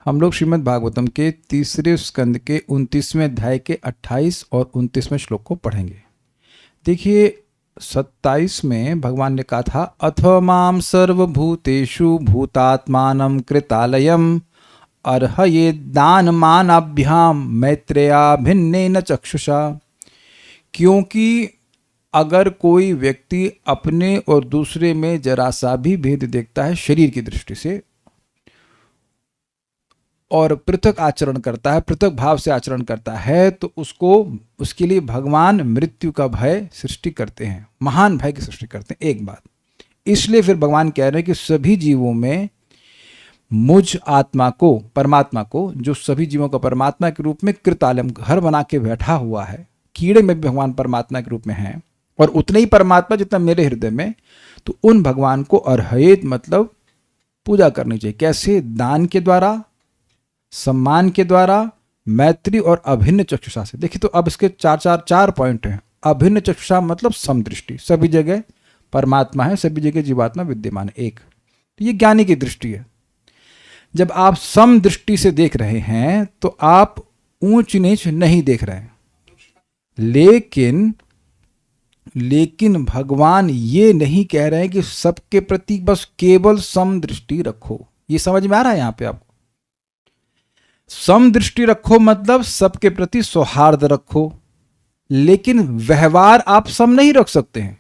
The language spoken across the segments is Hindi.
हम लोग श्रीमद् भागवतम के तीसरे स्कंद के 29वें अध्याय के 28 और 29वें श्लोक को पढ़ेंगे। देखिए 27 में भगवान ने कहा था, अथ माम सर्वभूतेषु भूतात्मानं कृतालयम् अर्हये दानमानाभ्याम मैत्रेया भिन्नेन चक्षुषा। क्योंकि अगर कोई व्यक्ति अपने और दूसरे में जरा सा भी भेद देखता है शरीर की दृष्टि से और पृथक आचरण करता है, पृथक भाव से आचरण करता है, तो उसके लिए भगवान मृत्यु का भय सृष्टि करते हैं, महान भय की सृष्टि करते हैं। एक बात, इसलिए फिर भगवान कह रहे हैं कि सभी जीवों में मुझ आत्मा को, परमात्मा को, जो सभी जीवों का परमात्मा के रूप में कृतालम घर बना के बैठा हुआ है, कीड़े में भी भगवान परमात्मा के रूप में हैं और उतने ही परमात्मा जितना मेरे हृदय में, तो उन भगवान को अर्हयेत मतलब पूजा करनी चाहिए। कैसे? दान के द्वारा, सम्मान के द्वारा, मैत्री और अभिन्न चक्षुषा से। देखिए तो अब इसके चार पॉइंट हैं। अभिन्न चक्षुषा मतलब समदृष्टि, सभी जगह परमात्मा है, सभी जगह जीवात्मा विद्यमान है। एक तो ये ज्ञानी की दृष्टि है। जब आप समदृष्टि से देख रहे हैं तो आप ऊंच नीच नहीं देख रहे हैं, लेकिन भगवान ये नहीं कह रहे हैं कि सबके प्रति बस केवल समदृष्टि रखो। ये समझ में आ रहा है यहाँ पे आपको? समदृष्टि रखो मतलब सबके प्रति सौहार्द रखो, लेकिन व्यवहार आप सम नहीं रख सकते हैं।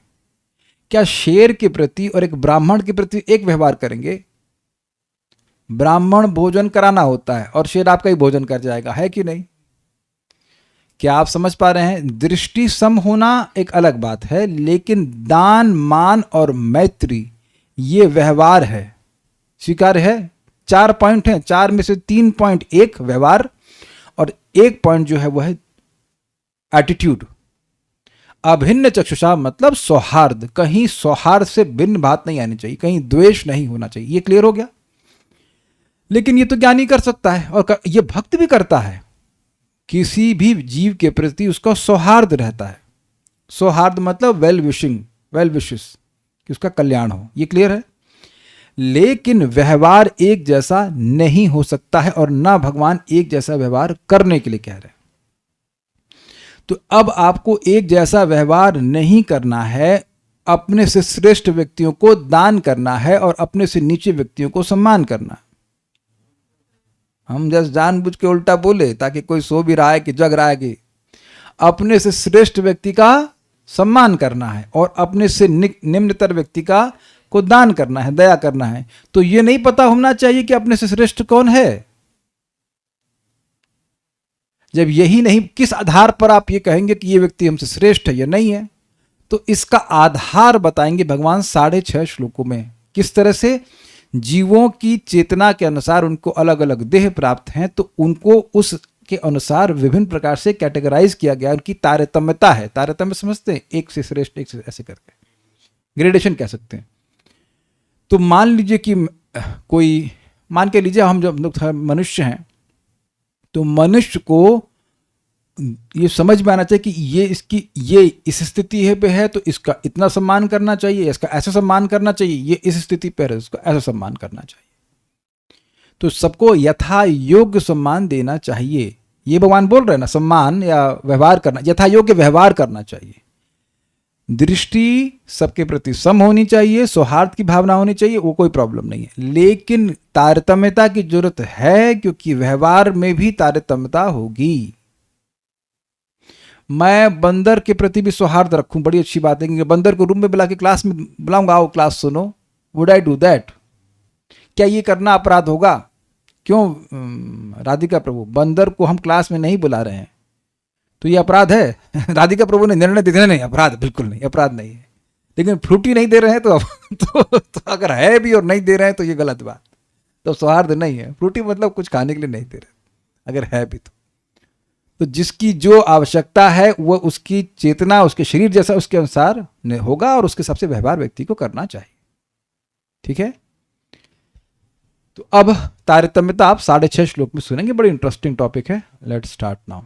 क्या शेर के प्रति और एक ब्राह्मण के प्रति एक व्यवहार करेंगे? ब्राह्मण भोजन कराना होता है और शेर आपका ही भोजन कर जाएगा, है कि नहीं? क्या आप समझ पा रहे हैं? दृष्टि सम होना एक अलग बात है, लेकिन दान, मान और मैत्री ये व्यवहार है, स्वीकार्य है। 4 पॉइंट हैं, 4 में से 3 पॉइंट एक व्यवहार और 1 पॉइंट जो है वह है एटीट्यूड। अभिन्न चक्षुषा मतलब सौहार्द, कहीं सौहार्द से भिन्न बात नहीं आनी चाहिए, कहीं द्वेष नहीं होना चाहिए। ये क्लियर हो गया? लेकिन ये तो ज्ञानी कर सकता है और ये भक्त भी करता है। किसी भी जीव के प्रति उसका सौहार्द रहता है। सौहार्द मतलब वेल विशिंग, वेल विशेस, कि उसका कल्याण हो। ये क्लियर है? लेकिन व्यवहार एक जैसा नहीं हो सकता है और ना भगवान एक जैसा व्यवहार करने के लिए कह रहे हैं। तो अब आपको एक जैसा व्यवहार नहीं करना है, अपने से श्रेष्ठ व्यक्तियों को दान करना है और अपने से नीचे व्यक्तियों को सम्मान करना है। हम जस्ट जानबूझ के उल्टा बोले ताकि कोई सो भी रहा है कि जग रहा है कि अपने से श्रेष्ठ व्यक्ति का सम्मान करना है और अपने से निम्नतर व्यक्ति का को दान करना है, दया करना है। तो ये नहीं पता होना चाहिए कि अपने से श्रेष्ठ कौन है। जब यही नहीं, किस आधार पर आप ये कहेंगे कि ये व्यक्ति हमसे श्रेष्ठ है या नहीं है? तो इसका आधार बताएंगे भगवान 6.5 श्लोकों में। किस तरह से जीवों की चेतना के अनुसार उनको अलग अलग देह प्राप्त हैं, तो उनको उसके अनुसार विभिन्न प्रकार से कैटेगराइज किया गया। उनकी तारतम्यता है। तारतम्य समझते हैं? एक से श्रेष्ठ, एक से ऐसे करके ग्रेडेशन कह सकते हैं। तो मान लीजिए कि कोई, मान के लीजिए हम जब मनुष्य हैं, तो मनुष्य को ये समझ में आना चाहिए कि ये इस स्थिति पे है तो इसका इतना सम्मान करना चाहिए, इसका ऐसा सम्मान करना चाहिए, ये इस स्थिति पर है इसका ऐसा सम्मान करना चाहिए। तो सबको यथा योग्य सम्मान देना चाहिए। ये भगवान बोल रहे हैं ना, सम्मान या व्यवहार करना, यथा योग्य व्यवहार करना चाहिए। दृष्टि सबके प्रति सम होनी चाहिए, सौहार्द की भावना होनी चाहिए, वो कोई प्रॉब्लम नहीं है। लेकिन तारतम्यता की जरूरत है, क्योंकि व्यवहार में भी तारतम्यता होगी। मैं बंदर के प्रति भी सौहार्द रखूं, बड़ी अच्छी बात है, क्योंकि बंदर को रूम में बुला के क्लास में बुलाऊंगा, आओ क्लास सुनो, वुड आई डू दैट? क्या ये करना अपराध होगा? क्यों राधिका प्रभु, बंदर को हम क्लास में नहीं बुला रहे हैं तो ये अपराध है? राधिका प्रभु ने निर्णय दे दिया, नहीं अपराध, बिल्कुल नहीं, अपराध नहीं है। लेकिन फ्रूटी नहीं दे रहे हैं तो अगर है भी और नहीं दे रहे हैं तो ये गलत बात, तो सौहार्द नहीं है। फ्रूटी मतलब कुछ खाने के लिए नहीं दे रहे, अगर है भी तो जिसकी जो आवश्यकता है वो उसकी चेतना, उसके शरीर जैसा उसके अनुसार होगा और उसके सबसे व्यवहार व्यक्ति को करना चाहिए। ठीक है? तो अब तारतम्यता आप 6.5 श्लोक में सुनेंगे, बड़ी इंटरेस्टिंग टॉपिक है। Let's start now.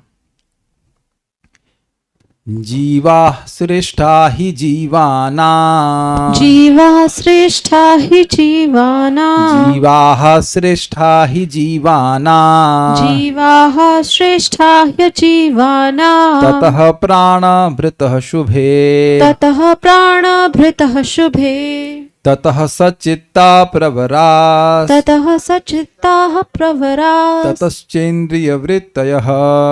जीवा श्रेष्ठा ही जीवानां, जीवा श्रेष्ठा हि जीवानां, जीवाः श्रेष्ठा ही जीवानां, जीवाः श्रेष्ठा ह्यजीवानां, ततः प्राणभृतः शुभे, ततः प्राणभृतः शुभे, ततः सच्चित्ता प्रवरास्, ततः सचित्ताः प्रवराः, ततश्चेन्द्रियवृत्तयः,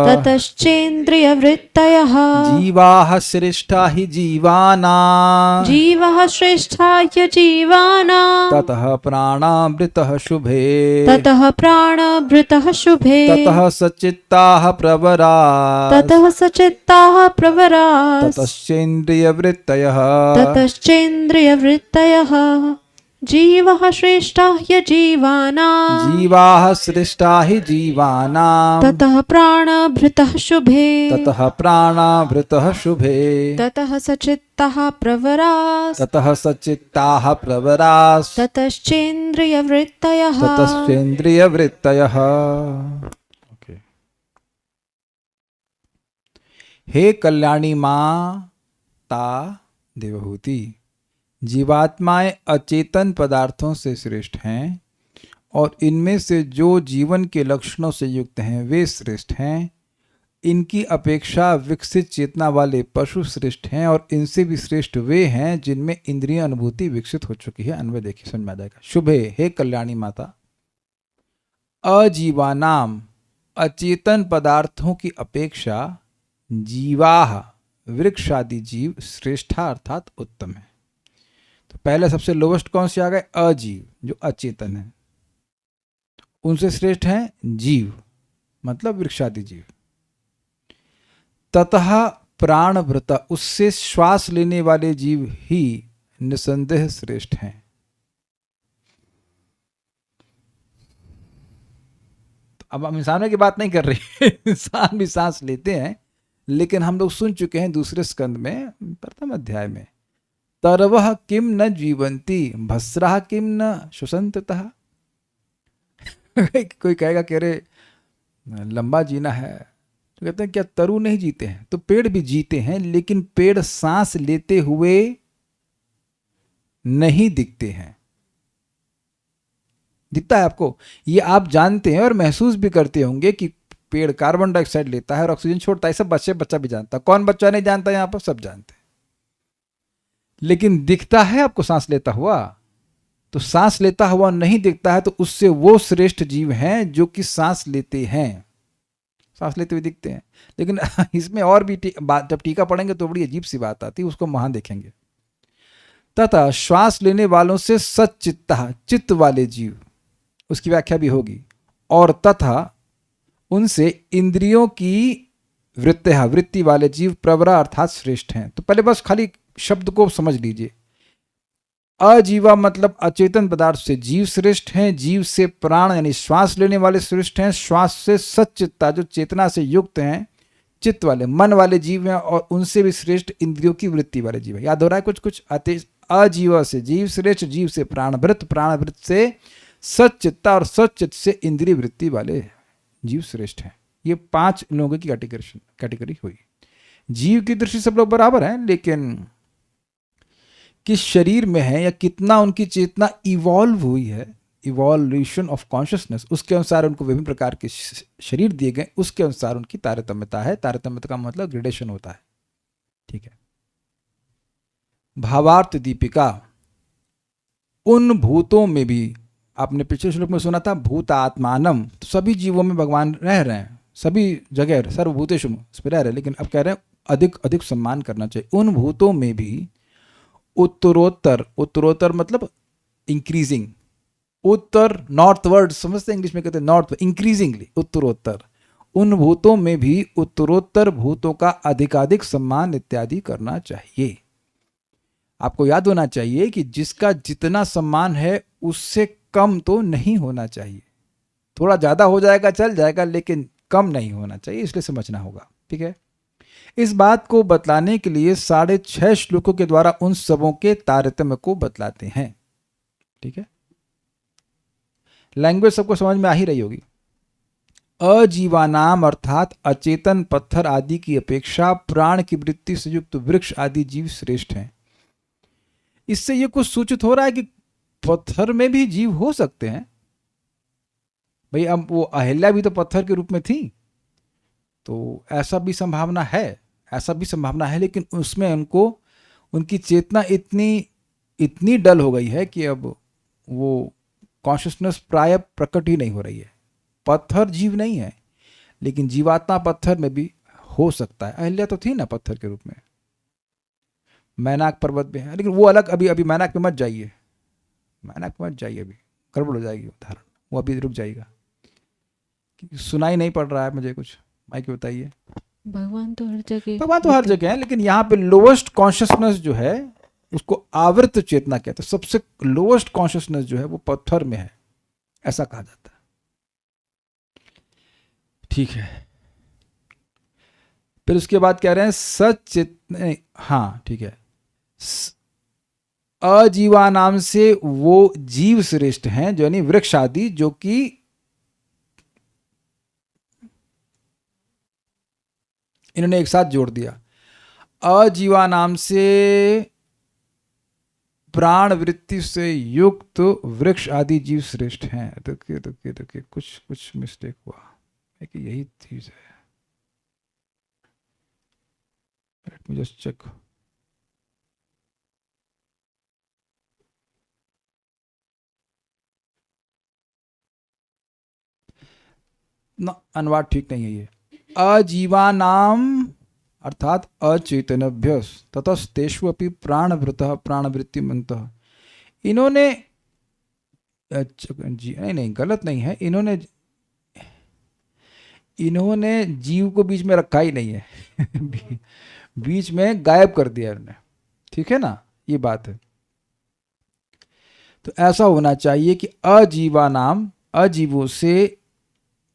ततश्चेन्द्रियवृत्तयः, जीवाः श्रेष्ठा ही जीवानां, जीवः श्रेष्ठा ह्यजीवानां, ततः प्राणामृतः शुभे, ततः प्राणभृतः शुभे, ततः सच्चित्ताः प्रवरास्, ततः सचित्ताः प्रवराः, ततश्चेन्द्रियवृत्तयः, ततश्चेन्द्रियवृत्तयः, जीवः श्रेष्ठा ह्यजीवानां, जीवाः श्रेष्ठा ही जीवानां, ततः प्राणभृतः शुभे, ततः प्राणामृतः शुभे, ततः सचित्तः प्रवरास्, ततः सच्चित्ताः प्रवरास्, ततश्चेन्द्रियवृत्तयः, ततश्चेन्द्रियवृत्तयः। ओके। हे कल्याणी माता देवहूति, जीवात्माएं अचेतन पदार्थों से श्रेष्ठ हैं और इनमें से जो जीवन के लक्षणों से युक्त हैं वे श्रेष्ठ हैं। इनकी अपेक्षा विकसित चेतना वाले पशु श्रेष्ठ हैं और इनसे भी श्रेष्ठ वे हैं जिनमें इंद्रिय अनुभूति विकसित हो चुकी है। अन्वय देखिए, समझ में आ जाएगा। शुभे, हे कल्याणी माता, अजीवानाम अचेतन पदार्थों की अपेक्षा जीवाह वृक्षादि जीव श्रेष्ठा अर्थात उत्तम है। तो पहले सबसे लोवेस्ट कौन से आ गए? अजीव, जो अचेतन है। उनसे श्रेष्ठ हैं जीव, मतलब वृक्षादि जीव। ततः प्राणभृत, उससे श्वास लेने वाले जीव ही निसंदेह श्रेष्ठ हैं। तो अब हम इंसानों की बात नहीं कर रहे इंसान भी सांस लेते हैं, लेकिन हम लोग सुन चुके हैं दूसरे स्कंद में प्रथम अध्याय में, तरवः किम न जीवंती भस्राः किम न श्वसन्ततः। कोई कहेगा कि अरे लंबा जीना है, तो कहते हैं क्या तरु नहीं जीते हैं? तो पेड़ भी जीते हैं, लेकिन पेड़ सांस लेते हुए नहीं दिखते हैं। दिखता है आपको, ये आप जानते हैं और महसूस भी करते होंगे कि पेड़ कार्बन डाइऑक्साइड लेता है और ऑक्सीजन छोड़ता है। सब बच्चा भी जानता है। कौन बच्चा नहीं जानता? यहां पर सब जानते हैं। लेकिन दिखता है आपको सांस लेता हुआ? तो सांस लेता हुआ नहीं दिखता है, तो उससे वो श्रेष्ठ जीव हैं जो कि सांस लेते हैं, सांस लेते हुए दिखते हैं। लेकिन इसमें और भी जब टीका पढ़ेंगे तो बड़ी अजीब सी बात आती है, उसको वहां देखेंगे। तथा श्वास लेने वालों से सच्चित्ता, चित्त वाले जीव, उसकी व्याख्या भी होगी। और तथा उनसे इंद्रियों की वृत्ति वाले जीव प्रवरा अर्थात श्रेष्ठ हैं। तो पहले बस खाली शब्द को समझ लीजिए। अजीवा मतलब अचेतन पदार्थ से जीव श्रेष्ठ हैं, जीव से प्राण यानी श्वास लेने वाले श्रेष्ठ हैं, श्वास से सच्चित्ता जो चेतना से युक्त हैं, चित्त वाले मन वाले जीव हैं, और उनसे भी श्रेष्ठ इंद्रियों की वृत्ति वाले जीव है। याद हो रहा है कुछ कुछ? अजीवा से जीव श्रेष्ठ, जीव से प्राणभृत, प्राणभृत से सच्चित्ता और सच्चित्त से इंद्रिय वृत्ति वाले जीव श्रेष्ठ हैं। ये 5 लोगों की कैटेगरी हुई। जीव की दृष्टि सब लोग बराबर हैं, लेकिन किस शरीर में है या कितना उनकी चेतना इवॉल्व हुई है, इवॉल्यूशन ऑफ कॉन्शियसनेस, उसके अनुसार उनको विभिन्न प्रकार के शरीर दिए गए, उसके अनुसार उनकी तारतम्यता है। तारतम्यता का मतलब ग्रेडेशन होता है। ठीक है। भावार्थ दीपिका, उन भूतों में भी, आपने पिछले श्लोक में सुना था भूतात्मानम, तो सभी जीवों में भगवान रह रहे हैं, सभी जगह सर्वभूतेषु उस पर रह रहे हैं, लेकिन अब कह रहे हैं अधिक अधिक सम्मान करना चाहिए। उन भूतों में भी उत्तरोत्तर, उत्तरोत्तर मतलब इंक्रीजिंग, उत्तर नॉर्थवर्ड समझते हैं, इंग्लिश में कहते हैं नॉर्थ, इंक्रीजिंगली उत्तरोत्तर, उन भूतों में भी उत्तरोत्तर भूतों का अधिकाधिक सम्मान इत्यादि करना चाहिए। आपको याद होना चाहिए कि जिसका जितना सम्मान है उससे कम तो नहीं होना चाहिए। थोड़ा ज्यादा हो जाएगा चल जाएगा, लेकिन कम नहीं होना चाहिए, इसलिए समझना होगा। ठीक है। इस बात को बतलाने के लिए 6.5 श्लोकों के द्वारा उन सबों के तारतम्य को बतलाते हैं। ठीक है। लैंग्वेज सबको समझ में आ ही रही होगी। अजीवानाम अर्थात अचेतन पत्थर आदि की अपेक्षा प्राण की वृत्ति से युक्त वृक्ष आदि जीव श्रेष्ठ हैं। इससे ये कुछ सूचित हो रहा है कि पत्थर में भी जीव हो सकते हैं। भाई अब वो अहिल्या भी तो पत्थर के रूप में थी, तो ऐसा भी संभावना है, लेकिन उसमें उनको उनकी चेतना इतनी डल हो गई है कि अब वो कॉन्शियसनेस प्राय प्रकट ही नहीं हो रही है। पत्थर जीव नहीं है, लेकिन जीवात्मा पत्थर में भी हो सकता है। अहिल्या तो थी ना पत्थर के रूप में, मैनाक पर्वत में है, लेकिन वो अलग। अभी मैनाक में मत जाइए, अभी गड़बड़ हो जाएगी उदाहरण, वो अभी रुक जाएगा। सुनाई नहीं पड़ रहा है मुझे कुछ, माइक बताइए। भगवान तो हर जगह है, लेकिन यहाँ पे लोवेस्ट कॉन्शियसनेस जो है उसको आवृत चेतना कहते हैं। सबसे लोवेस्ट कॉन्शियसनेस जो है वो पत्थर में है, ऐसा कहा जाता है। ठीक है, फिर उसके बाद कह रहे हैं सचित, हाँ ठीक है, अजीवा नाम से वो जीव श्रेष्ठ हैं, जो यानी वृक्ष आदि, जो कि इन्होंने एक साथ जोड़ दिया। अजीवा नाम से प्राण वृत्ति से युक्त वृक्ष आदि जीव श्रेष्ठ हैं। देखिए कुछ मिस्टेक हुआ है कि यही चीज है। Let me just check. ना, अनुवाद ठीक नहीं है ये। अजीवानाम अर्थात अचेतनभ्य ततस्तेषु अपि प्राणभृतः प्राणवृत्तिमन्तः। इन्होंने जी नहीं गलत नहीं है, इन्होंने जीव को बीच में रखा ही नहीं है बीच में गायब कर दिया इन्होंने, ठीक है ना, ये बात है। तो ऐसा होना चाहिए कि अजीवानाम, अजीवों से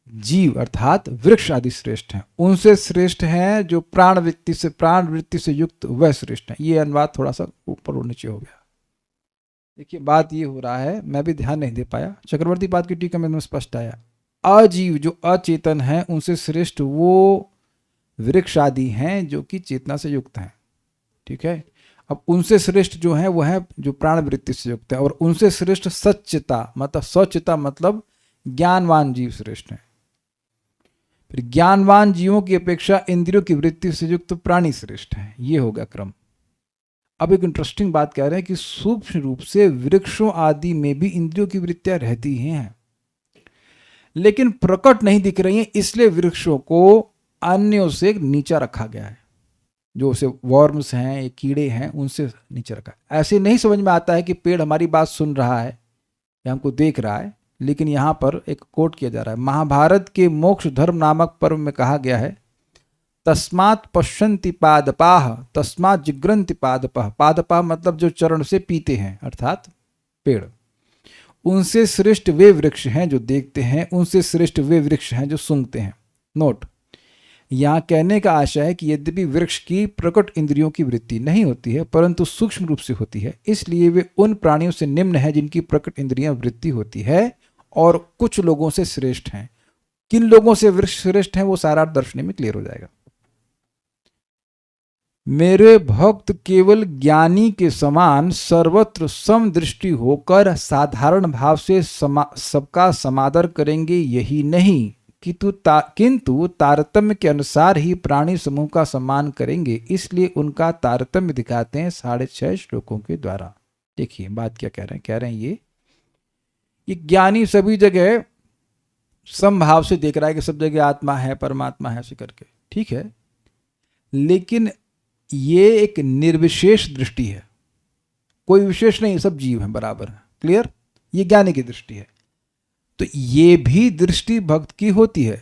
जीव अर्थात वृक्ष आदि श्रेष्ठ हैं, उनसे श्रेष्ठ हैं जो प्राण वृत्ति से युक्त वह श्रेष्ठ हैं। ये अनुवाद थोड़ा सा ऊपर और नीचे हो गया। देखिए बात ये हो रहा है, मैं भी ध्यान नहीं दे पाया, चक्रवर्ती पाद की टीका में स्पष्ट आया। अजीव जो अचेतन है उनसे श्रेष्ठ वो वृक्ष आदि हैं जो कि चेतना से युक्त हैं, ठीक है। अब उनसे श्रेष्ठ जो हैं वो हैं जो प्राण वृत्ति से युक्त है, और उनसे श्रेष्ठ सच्चिता मतलब सचिता मतलब ज्ञानवान जीव श्रेष्ठ हैं। फिर ज्ञानवान जीवों की अपेक्षा इंद्रियों की वृत्ति से युक्त प्राणी श्रेष्ठ हैं। ये होगा क्रम। अब एक इंटरेस्टिंग बात कह रहे हैं कि सूक्ष्म रूप से वृक्षों आदि में भी इंद्रियों की वृत्तियां रहती हैं, लेकिन प्रकट नहीं दिख रही हैं, इसलिए वृक्षों को अन्यों से नीचा रखा गया है। जो उसे वर्म्स हैं, ये कीड़े हैं, उनसे नीचे रखा है। ऐसे नहीं समझ में आता है कि पेड़ हमारी बात सुन रहा है या हमको देख रहा है, लेकिन यहाँ पर एक कोट किया जा रहा है। महाभारत के मोक्ष धर्म नामक पर्व में कहा गया है, तस्मात् पश्यन्ति पादपाः तस्मात् जिग्रन्ति पादपाः। पादपाः मतलब जो चरण से पीते हैं, अर्थात पेड़। उनसे श्रेष्ठ वे वृक्ष हैं जो देखते हैं, उनसे श्रेष्ठ वे वृक्ष हैं जो सूंघते हैं। नोट, यहाँ कहने का आशय है कि यद्यपि वृक्ष की प्रकट इंद्रियों की वृत्ति नहीं होती है, परंतु सूक्ष्म रूप से होती है, इसलिए वे उन प्राणियों से निम्न है जिनकी प्रकट इंद्रियां वृत्ति होती है, और कुछ लोगों से श्रेष्ठ हैं। किन लोगों से वृक्ष श्रेष्ठ हैं वो सारा दर्शनी में क्लियर हो जाएगा। मेरे भक्त केवल ज्ञानी के समान सर्वत्र समदृष्टि होकर साधारण भाव से सबका समादर करेंगे, यही नहीं किंतु तारतम्य के अनुसार ही प्राणी समूह का सम्मान करेंगे, इसलिए उनका तारतम्य दिखाते हैं 6.5 श्लोकों के द्वारा। देखिए बात क्या कह रहे हैं ये ज्ञानी सभी जगह समभाव से देख रहा है कि सब जगह आत्मा है, परमात्मा है, ऐसे करके, ठीक है, लेकिन ये एक निर्विशेष दृष्टि है, कोई विशेष नहीं, सब जीव हैं बराबर है। क्लियर? ये ज्ञानी की दृष्टि है। तो ये भी दृष्टि भक्त की होती है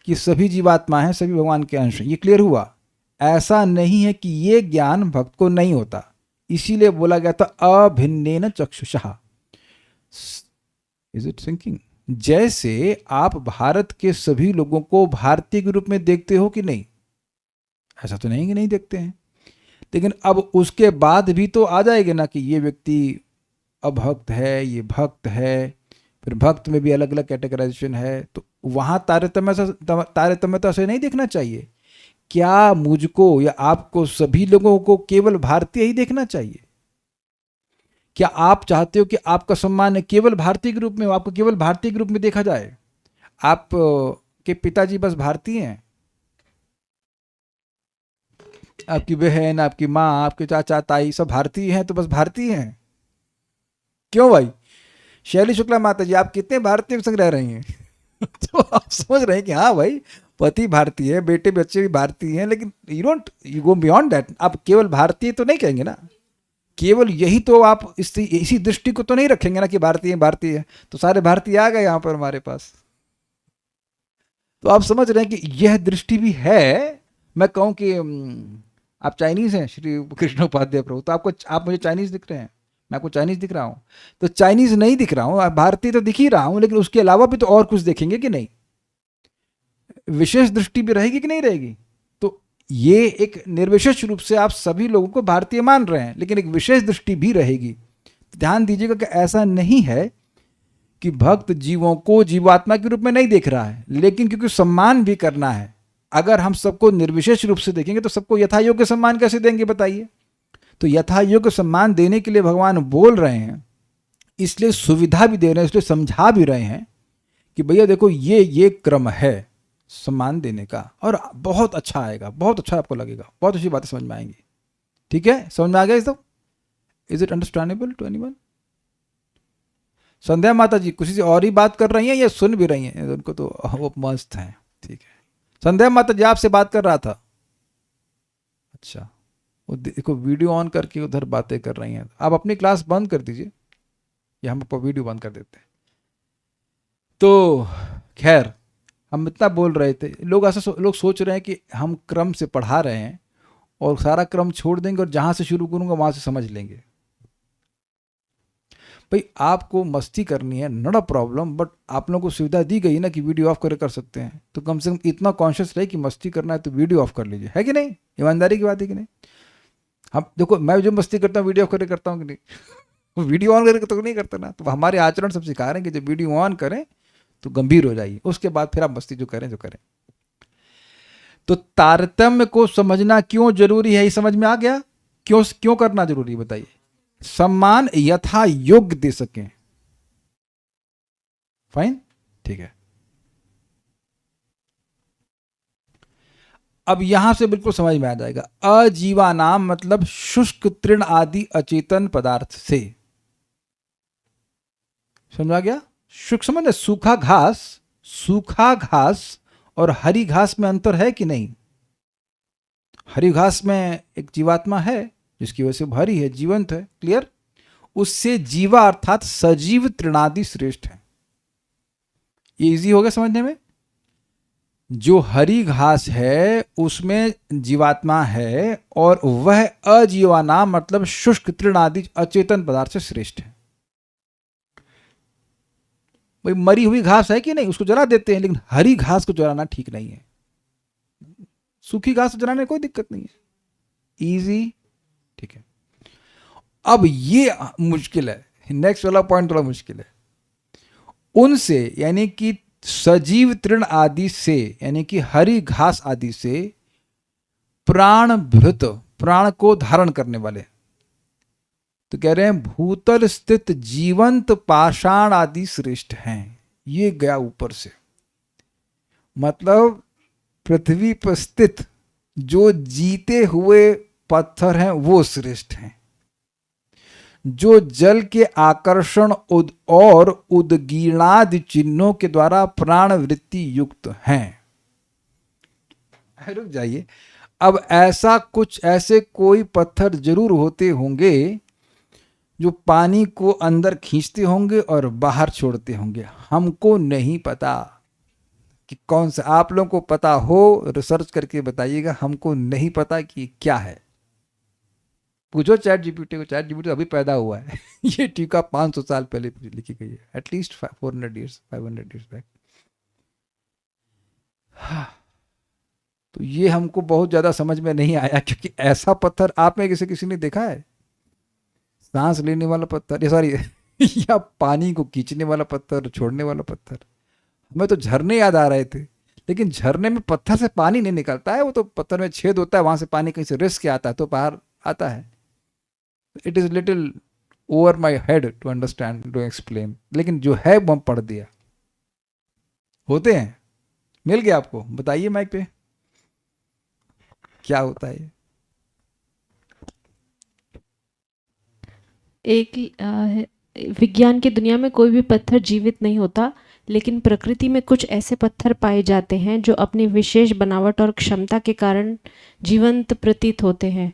कि सभी जीवात्मा हैं, सभी भगवान के अंश हैं। ये क्लियर हुआ? ऐसा नहीं है कि ये ज्ञान भक्त को नहीं होता, इसीलिए बोला गया था अभिन्नेन चक्षुषा। Is it sinking? जैसे आप भारत के सभी लोगों को भारतीय के रूप में देखते हो कि नहीं? ऐसा तो नहीं कि नहीं देखते हैं, लेकिन अब उसके बाद भी तो आ जाएगा ना कि ये व्यक्ति अभक्त है, ये भक्त है, फिर भक्त में भी अलग अलग कैटेगराइजेशन है। तो वहां तारतम्यता से नहीं देखना चाहिए। क्या मुझको या आपको, सभी लोगों को केवल भारतीय ही देखना चाहिए? क्या आप चाहते हो कि आपका सम्मान केवल भारतीय के रूप में हो, आपको केवल भारतीय के रूप में देखा जाए? आप के पिताजी बस भारतीय हैं, आपकी बहन, आपकी माँ, आपके चाचा ताई सब भारतीय हैं, तो बस भारतीय हैं? क्यों भाई? शैली शुक्ला माता जी, आप कितने भारतीयों के संग रह रही हैं? तो आप समझ रहे हैं कि हाँ भाई, पति भारतीय है, बेटे बच्चे भी भारतीय हैं, लेकिन यू गो बियॉन्ड दैट। आप केवल भारतीय तो नहीं कहेंगे ना, केवल यही तो आप इसी दृष्टि को तो नहीं रखेंगे ना कि भारतीय भारतीय है, तो सारे भारतीय आ गए यहाँ पर हमारे पास। तो आप समझ रहे हैं कि यह दृष्टि भी है। मैं कहूँ कि आप चाइनीज हैं श्री कृष्ण उपाध्याय प्रभु, तो आप मुझे चाइनीज दिख रहे हैं, मैं आपको चाइनीज दिख रहा हूँ? तो चाइनीज नहीं दिख रहा हूँ, भारतीय तो दिख ही रहा हूँ, लेकिन उसके अलावा भी तो और कुछ देखेंगे कि नहीं? विशेष दृष्टि भी रहेगी कि नहीं रहेगी? तो ये एक निर्विशेष रूप से आप सभी लोगों को भारतीय मान रहे हैं, लेकिन एक विशेष दृष्टि भी रहेगी। तो ध्यान दीजिएगा कि ऐसा नहीं है कि भक्त जीवों को जीवात्मा के रूप में नहीं देख रहा है, लेकिन क्योंकि सम्मान भी करना है। अगर हम सबको निर्विशेष रूप से देखेंगे तो सबको यथा योग्य सम्मान कैसे देंगे बताइए? तो यथा योग्य सम्मान देने के लिए भगवान बोल रहे हैं, इसलिए सुविधा भी दे रहे हैं, इसलिए समझा भी रहे हैं कि भैया देखो ये क्रम है सम्मान देने का, और बहुत अच्छा आएगा, बहुत अच्छा आपको लगेगा, बहुत अच्छी बातें समझ में आएंगी। ठीक है, समझ में आ गया? Is it understandable to anyone? Sandhya Mata ji किसी से और ही बात कर रही हैं या सुन भी रही हैं? उनको तो वो मस्त हैं। ठीक है, संध्या माता जी आपसे बात कर रहा था। अच्छा, वो देखो वीडियो ऑन करके उधर बातें कर रही हैं। आप अपनी क्लास बंद कर दीजिए या हम आपको वीडियो बंद कर देते हैं। तो खैर, हम इतना बोल रहे थे, लोग ऐसा लोग सोच रहे हैं कि हम क्रम से पढ़ा रहे हैं और सारा क्रम छोड़ देंगे और जहाँ से शुरू करूँगा वहाँ से समझ लेंगे। भाई आपको मस्ती करनी है, नॉट अ प्रॉब्लम, बट आप लोगों को सुविधा दी गई ना कि वीडियो ऑफ कर सकते हैं, तो कम से कम इतना कॉन्शियस रहे कि मस्ती करना है तो वीडियो ऑफ कर लीजिए, है कि नहीं? ईमानदारी की बात है कि नहीं? हम देखो, मैं जो मस्ती करता हूँ वीडियो ऑफ करके करता हूँ कि नहीं? वीडियो ऑन करके तो नहीं करता ना। तो हमारे आचरण सब सिखा रहे हैं कि जब वीडियो ऑन करें तो गंभीर हो जाइए, उसके बाद फिर आप मस्ती जो करें जो करें। तो तारतम्य को समझना क्यों जरूरी है, ये समझ में आ गया? क्यों क्यों करना जरूरी बताइए? सम्मान यथा योग्य दे सकें। फाइन, ठीक है। अब यहां से बिल्कुल समझ में आ जाएगा। अजीवानाम मतलब शुष्क तृण आदि अचेतन पदार्थ से। समझ आ गया? शुष्क समझ, सूखा घास और हरी घास में अंतर है कि नहीं? हरी घास में एक जीवात्मा है जिसकी वजह से हरी है, जीवंत है, क्लियर? उससे जीवा अर्थात सजीव तृणादि श्रेष्ठ है। ये इजी हो गया समझने में? जो हरी घास है उसमें जीवात्मा है और वह अजीवाना मतलब शुष्क तृणादि अचेतन पदार्थ से श्रेष्ठ है। भाई मरी हुई घास है कि नहीं, उसको जला देते हैं, लेकिन हरी घास को जलाना ठीक नहीं है। सूखी घास को जलाने में कोई दिक्कत नहीं है, इजी, ठीक है। अब ये मुश्किल है, नेक्स्ट वाला पॉइंट थोड़ा मुश्किल है। उनसे यानी कि सजीव तृण आदि से, यानी कि हरी घास आदि से प्राण भृत, प्राण को धारण करने वाले, तो कह रहे हैं भूतल स्थित जीवंत पाषाण आदि श्रेष्ठ हैं। ये गया ऊपर से, मतलब पृथ्वी पर स्थित जो जीते हुए पत्थर हैं वो श्रेष्ठ हैं। जो जल के आकर्षण और उद्गीर्णादि चिन्हों के द्वारा प्राण वृत्ति युक्त हैं। रुक जाइए, अब ऐसे कोई पत्थर जरूर होते होंगे जो पानी को अंदर खींचते होंगे और बाहर छोड़ते होंगे। हमको नहीं पता कि कौन सा, आप लोगों को पता हो रिसर्च करके बताइएगा, हमको नहीं पता कि क्या है। पूछो चैट जीपीटी को, चैट जीपीटी अभी पैदा हुआ है ये टीका 500 साल पहले लिखी गई है, एटलीस्ट 400 ईयर्स 500 ईयर्स बैक। तो ये हमको बहुत ज्यादा समझ में नहीं आया, क्योंकि ऐसा पत्थर आप में किसी ने देखा है? सांस लेने वाला पत्थर, सॉरी या पानी को खींचने वाला पत्थर, छोड़ने वाला पत्थर, हमें तो झरने याद आ रहे थे, लेकिन झरने में पत्थर से पानी नहीं निकलता है, वो तो पत्थर में छेद होता है, वहां से पानी कहीं से रिस के आता है तो बाहर आता है। It is little over my head to understand, to explain, लेकिन जो है वो हम पढ़ दिया। होते हैं, मिल गया आपको? बताइए माइक पे क्या होता है। विज्ञान की दुनिया में कोई भी पत्थर जीवित नहीं होता, लेकिन प्रकृति में कुछ ऐसे पत्थर पाए जाते हैं जो अपनी विशेष बनावट और क्षमता के कारण जीवंत प्रतीत होते हैं।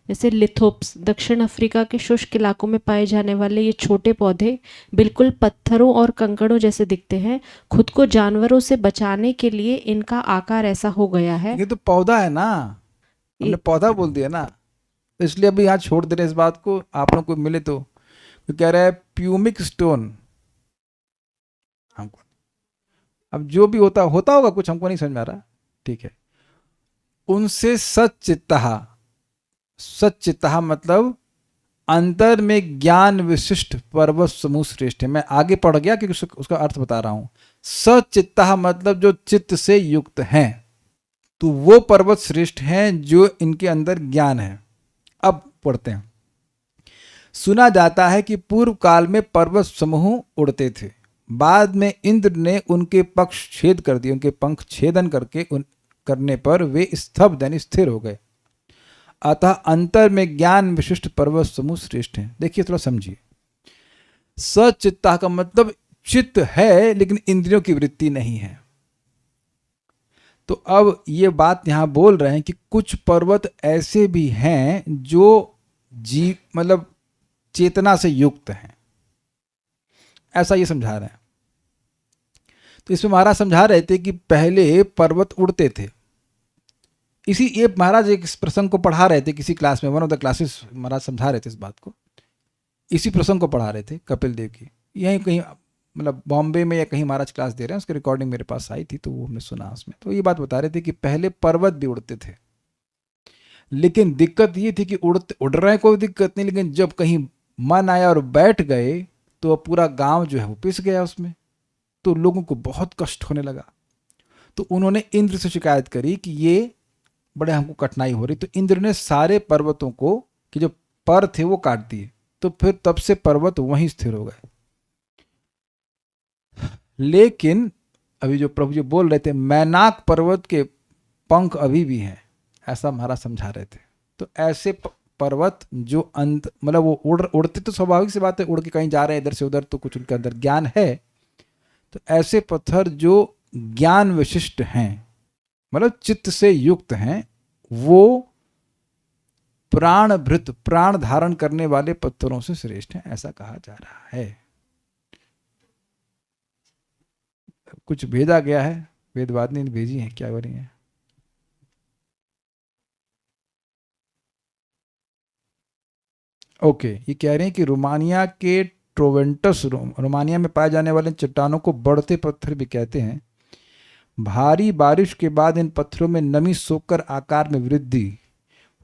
जैसे लिथोप्स, दक्षिण अफ्रीका के शुष्क इलाकों में पाए जाने वाले ये छोटे पौधे बिल्कुल पत्थरों और कंकड़ों जैसे दिखते हैं। खुद को जानवरों से बचाने के लिए इनका आकार ऐसा हो गया है। ये तो पौधा है ना, हमने पौधा बोल दिया ना, तो इसलिए अभी यहाँ छोड़ दे रहे इस बात को। आप लोग को मिले तो कह रहा है प्यूमिक स्टोन, हमको अब जो भी होता होगा कुछ, हमको नहीं समझ में आ रहा, ठीक है। उनसे सच्चित्तः मतलब अंतर में ज्ञान विशिष्ट पर्वत समूह श्रेष्ठ है। मैं आगे पढ़ गया क्योंकि उसका अर्थ बता रहा हूं। सच्चित्तः मतलब जो चित्त से युक्त हैं, तो वो पर्वत श्रेष्ठ हैं जो इनके अंदर ज्ञान है। अब पढ़ते हैं। सुना जाता है कि पूर्व काल में पर्वत समूह उड़ते थे, बाद में इंद्र ने उनके पक्ष छेद कर दिए, उनके पंख छेदन करने पर वे स्तब्ध यानी स्थिर हो गए। अतः अंतर में ज्ञान विशिष्ट पर्वत समूह श्रेष्ठ हैं। देखिए थोड़ा समझिए, सचित्ता का मतलब चित्त है लेकिन इंद्रियों की वृत्ति नहीं है। तो अब ये बात यहां बोल रहे हैं कि कुछ पर्वत ऐसे भी हैं जो जीव मतलब चेतना से युक्त हैं, ऐसा ये समझा रहे हैं। तो इसमें महाराज समझा रहे थे कि पहले पर्वत उड़ते थे। इसी ये महाराज एक प्रसंग को पढ़ा रहे थे किसी क्लास में, वन ऑफ द क्लासेस महाराज समझा रहे थे इस बात को। इसी प्रसंग को पढ़ा रहे थे कपिल देव की, यहीं कहीं मतलब बॉम्बे में या कहीं महाराज क्लास दे रहे हैं, उसकी रिकॉर्डिंग मेरे पास आई थी तो वो हमने सुना उसमें। तो ये बात बता रहे थे कि पहले पर्वत भी उड़ते थे, लेकिन दिक्कत ये थी कि उड़ रहे कोई दिक्कत नहीं, लेकिन जब कहीं मन आया और बैठ गए तो पूरा गांव जो है वो पिस गया उसमें, तो लोगों को बहुत कष्ट होने लगा। तो उन्होंने इंद्र से शिकायत करी कि ये बड़े हमको कठिनाई हो रही। तो इंद्र ने सारे पर्वतों को कि जो पर थे वो काट दिए, तो फिर तब से पर्वत वहीं स्थिर हो गए। लेकिन अभी जो प्रभु जी बोल रहे थे, मैनाक पर्वत के पंख अभी भी हैं, ऐसा महाराज समझा रहे थे। तो ऐसे पर्वत जो अंत मतलब वो उड़ते तो स्वाभाविक सी बात है, उड़ के कहीं जा रहे हैं इधर से उधर, तो कुछ उनके अंदर ज्ञान है। तो ऐसे पत्थर जो ज्ञान विशिष्ट हैं मतलब चित्त से युक्त हैं, वो प्राणभृत प्राण धारण करने वाले पत्थरों से श्रेष्ठ हैं, ऐसा कहा जा रहा है। कुछ भेजा गया है, वेदवादिनी ने भेजी है, क्या हो रही है? ओके, ये कह रहे हैं कि रोमानिया के ट्रोवेंटस रोमानिया में पाए जाने वाले चट्टानों को बढ़ते पत्थर भी कहते हैं। भारी बारिश के बाद इन पत्थरों में नमी सोखकर आकार में वृद्धि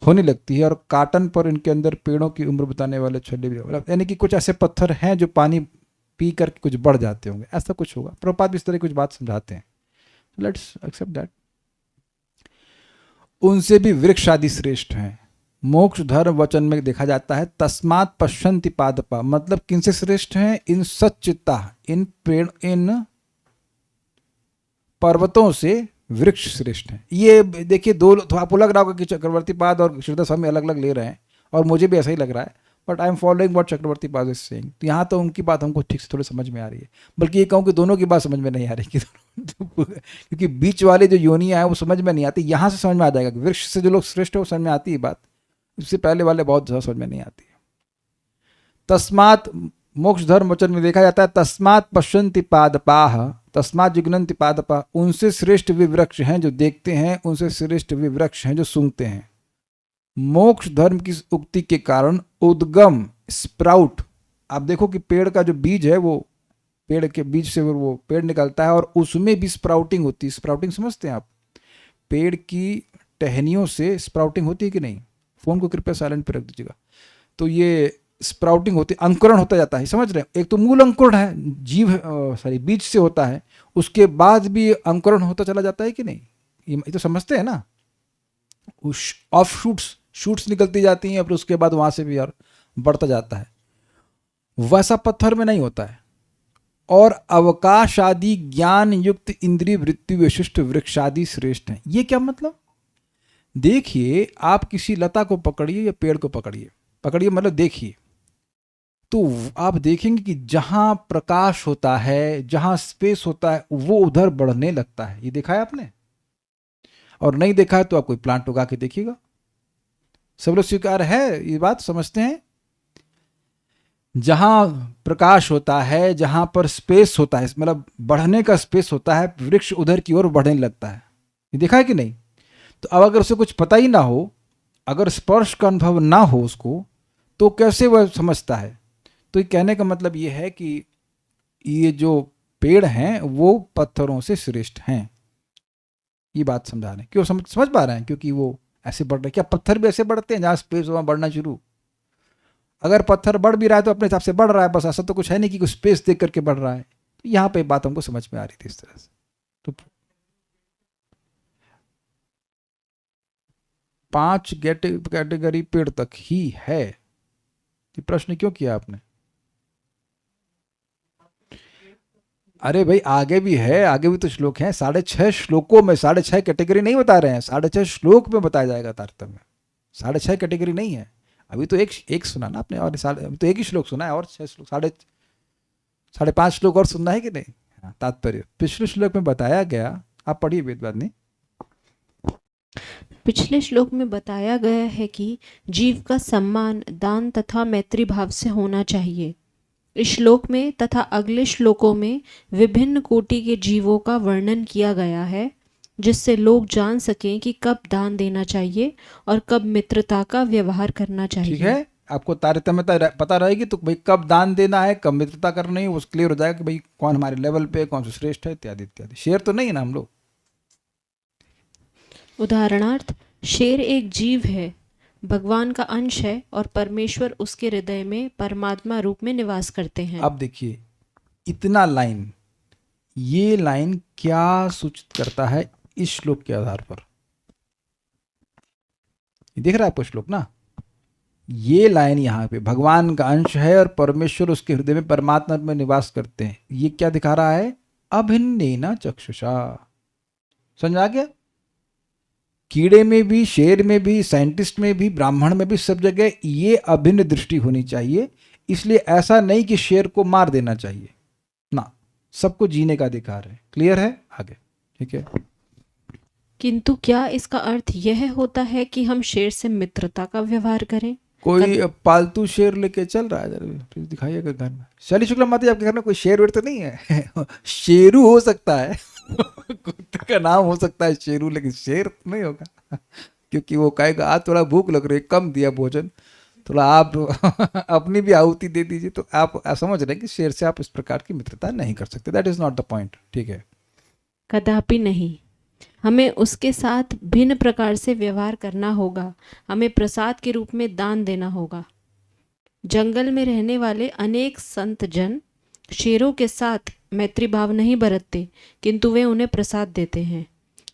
होने लगती है और काटन पर इनके अंदर पेड़ों की उम्र बताने वाले छल्ले भी, मतलब यानी कि कुछ ऐसे पत्थर हैं जो पानी पी कर कुछ बढ़ जाते होंगे, ऐसा कुछ होगा। प्रभुपाद भी इस तरह कुछ बात समझाते हैं, लेट्स एक्सेप्ट दैट। उनसे भी वृक्ष आदि श्रेष्ठ हैं। मोक्ष धर्म वचन में देखा जाता है तस्मात् पश्यन्ति पादपा, मतलब किनसे श्रेष्ठ हैं? इन सच्चित्ता, इन पेड़ इन पर्वतों से वृक्ष श्रेष्ठ हैं। ये देखिए दो तो आपको लग रहा होगा कि चक्रवर्ती पाद और श्रीधर स्वामी अलग अलग ले रहे हैं, और मुझे भी ऐसा ही लग रहा है, but I am following what Chakravarti Pada is saying. तो यहाँ तो उनकी बात हमको ठीक से थोड़ी समझ में आ रही है, बल्कि ये कहूँ कि दोनों की बात समझ में नहीं आ रही क्योंकि बीच वाले जो योनियाँ हैं वो समझ में नहीं आती। यहाँ से समझ में आ जाएगा कि वृक्ष से जो लोग श्रेष्ठ है वो समझ में आती है बात, उससे पहले वाले बहुत ज़्यादा समझ में नहीं आती है। तस्मात् मोक्ष धर्म वचन में देखा जाता है तस्मात् पश्यन्ति पादपाः तस्मात् जिघ्नन्ति पादपाः, उनसे श्रेष्ठ वे वृक्ष हैं जो देखते हैं, उनसे श्रेष्ठ वे वृक्ष हैं जो सूंघते हैं। मोक्ष धर्म की उक्ति के कारण उद्गम स्प्राउट, आप देखो कि पेड़ का जो बीज है वो पेड़ के बीज से वो पेड़ निकलता है और उसमें भी स्प्राउटिंग होती है। स्प्राउटिंग समझते हैं आप? पेड़ की टहनियों से स्प्राउटिंग होती है कि नहीं? फोन को कृपया साइलेंट पर रख दीजिएगा। तो ये स्प्राउटिंग होती है, अंकुरण होता जाता है, समझ रहे हैं? एक तो मूल अंकुरण है, बीज से होता है, उसके बाद भी अंकुरण होता चला जाता है कि नहीं, ये तो समझते हैं ना। उस ऑफ शूट्स निकलती जाती हैं, फिर उसके बाद वहां से भी और बढ़ता जाता है। वैसा पत्थर में नहीं होता है। और अवकाश आदि ज्ञान युक्त इंद्रिय वृत्ति विशिष्ट वृक्षादि श्रेष्ठ हैं। ये क्या मतलब? देखिए, आप किसी लता को पकड़िए या पेड़ को पकड़िए मतलब देखिए, तो आप देखेंगे कि जहां प्रकाश होता है, जहां स्पेस होता है, वो उधर बढ़ने लगता है। ये देखा है आपने? और नहीं देखा है तो आप कोई प्लांट उगा के देखिएगा। सब लोग स्वीकार है, ये बात समझते हैं? जहां प्रकाश होता है, जहां पर स्पेस होता है, मतलब बढ़ने का स्पेस होता है, वृक्ष उधर की ओर बढ़ने लगता है। ये देखा है कि नहीं? तो अब अगर उसे कुछ पता ही ना हो, अगर स्पर्श का अनुभव ना हो उसको, तो कैसे वह समझता है? तो ये कहने का मतलब ये है कि ये जो पेड़ हैं वो पत्थरों से श्रेष्ठ हैं। ये बात समझा रहे हैं। क्यों समझ पा रहे हैं? क्योंकि वो ऐसे बढ़ रहे। क्या पत्थर भी ऐसे बढ़ते हैं जहाँ स्पेस वहाँ बढ़ना शुरू? अगर पत्थर बढ़ भी रहा है तो अपने हिसाब से बढ़ रहा है, बस ऐसा तो कुछ है नहीं कि कुछ स्पेस देख करके बढ़ रहा है। तो यहाँ पे बात हमको समझ में आ रही थी इस तरह से। तो 5 कैटेगरी पेड़ तक ही है। ये प्रश्न क्यों किया आपने? अरे भाई, आगे भी है, आगे भी तो श्लोक हैं। 6.5 श्लोकों में 6.5 कैटेगरी नहीं बता रहे हैं, 6.5 श्लोक में बताया जाएगा तारतम्य। 6.5 कैटेगरी नहीं है। अभी तो एक सुना ना आपने, और अभी तो एक ही श्लोक सुना है, और 6 श्लोक, 5.5 श्लोक और सुनना है कि नहीं? हाँ, तात्पर्य पिछले श्लोक में बताया गया, आप पढ़िए वेदवादिनी। पिछले श्लोक में बताया गया है कि जीव का सम्मान दान तथा मैत्री भाव से होना चाहिए। इस श्लोक में तथा अगले श्लोकों में विभिन्न कोटि के जीवों का वर्णन किया गया है, जिससे लोग जान सकें कि कब दान देना चाहिए और कब मित्रता का व्यवहार करना चाहिए। ठीक है, आपको तारतम्यता पता रहेगी तो भाई कब दान देना है, कब मित्रता करनी है, वो क्लियर हो जाएगा कि भाई कौन हमारे लेवल पे, कौन सा श्रेष्ठ है, इत्यादि इत्यादि। शेर तो नहीं है ना हम लोग। उदाहरणार्थ, शेर एक जीव है, भगवान का अंश है और परमेश्वर उसके हृदय में परमात्मा रूप में निवास करते हैं। अब देखिए, इतना लाइन, ये लाइन क्या सूचित करता है इस श्लोक के आधार पर? देख रहा है आपको श्लोक ना? ये लाइन यहाँ पे भगवान का अंश है और परमेश्वर उसके हृदय में परमात्मा में निवास करते हैं, ये क्या दिखा रहा है? अभिन्नेन चक्षुषा। समझ आ गया? कीड़े में भी, शेर में भी, साइंटिस्ट में भी, ब्राह्मण में भी, सब जगह ये अभिन्न दृष्टि होनी चाहिए। इसलिए ऐसा नहीं कि शेर को मार देना चाहिए ना, सबको जीने का अधिकार है। क्लियर है? आगे ठीक है। किंतु क्या इसका अर्थ यह होता है कि हम शेर से मित्रता का व्यवहार करें? कोई पालतू शेर लेके चल रहा है, जरा दिखाइएगा घर में। शैली शुक्ला माता जी, आपके घर में कोई शेर वेर तो नहीं है? शेरू हो सकता है, कुत्ते का नाम हो सकता है शेरू, लेकिन शेर नहीं होगा। क्योंकि वो कहेगा आज थोड़ा भूख लग रही है, कम दिया भोजन, थोड़ा आप अपनी भी आहुति दे दीजिए। तो आप समझ रहे हैं कि शेर से आप इस प्रकार की मित्रता नहीं कर सकते। That is not the point. ठीक है, कदापि नहीं। हमें उसके साथ भिन्न प्रकार से व्यवहार करना होगा। हमें प्रसाद के रूप में दान देना होगा। जंगल में रहने वाले अनेक संत जन शेरों के साथ मैत्री भाव नहीं बरतते, किंतु वे उन्हें प्रसाद देते हैं।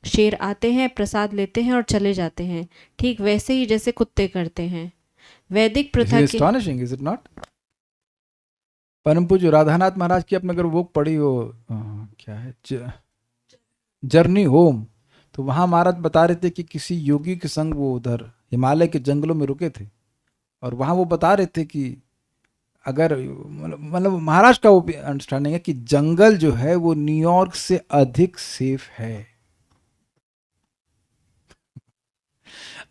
शेर आते हैं, प्रसाद लेते हैं और चले जाते हैं, ठीक वैसे ही जैसे कुत्ते करते हैं। वैदिक प्रथा के astonishing, is it not? परम पूज्य राधानाथ महाराज की आपने अगर वो पढ़ी हो, क्या है, जर्नी होम, तो वहाँ महाराज बता रहे थे कि किसी योगी के संग वो उधर हिमालय के जंगलों में रुके थे, और वहाँ वो बता रहे थे कि अगर मतलब महाराज का वो अंडरस्टैंडिंग है कि जंगल जो है वो न्यूयॉर्क से अधिक सेफ है।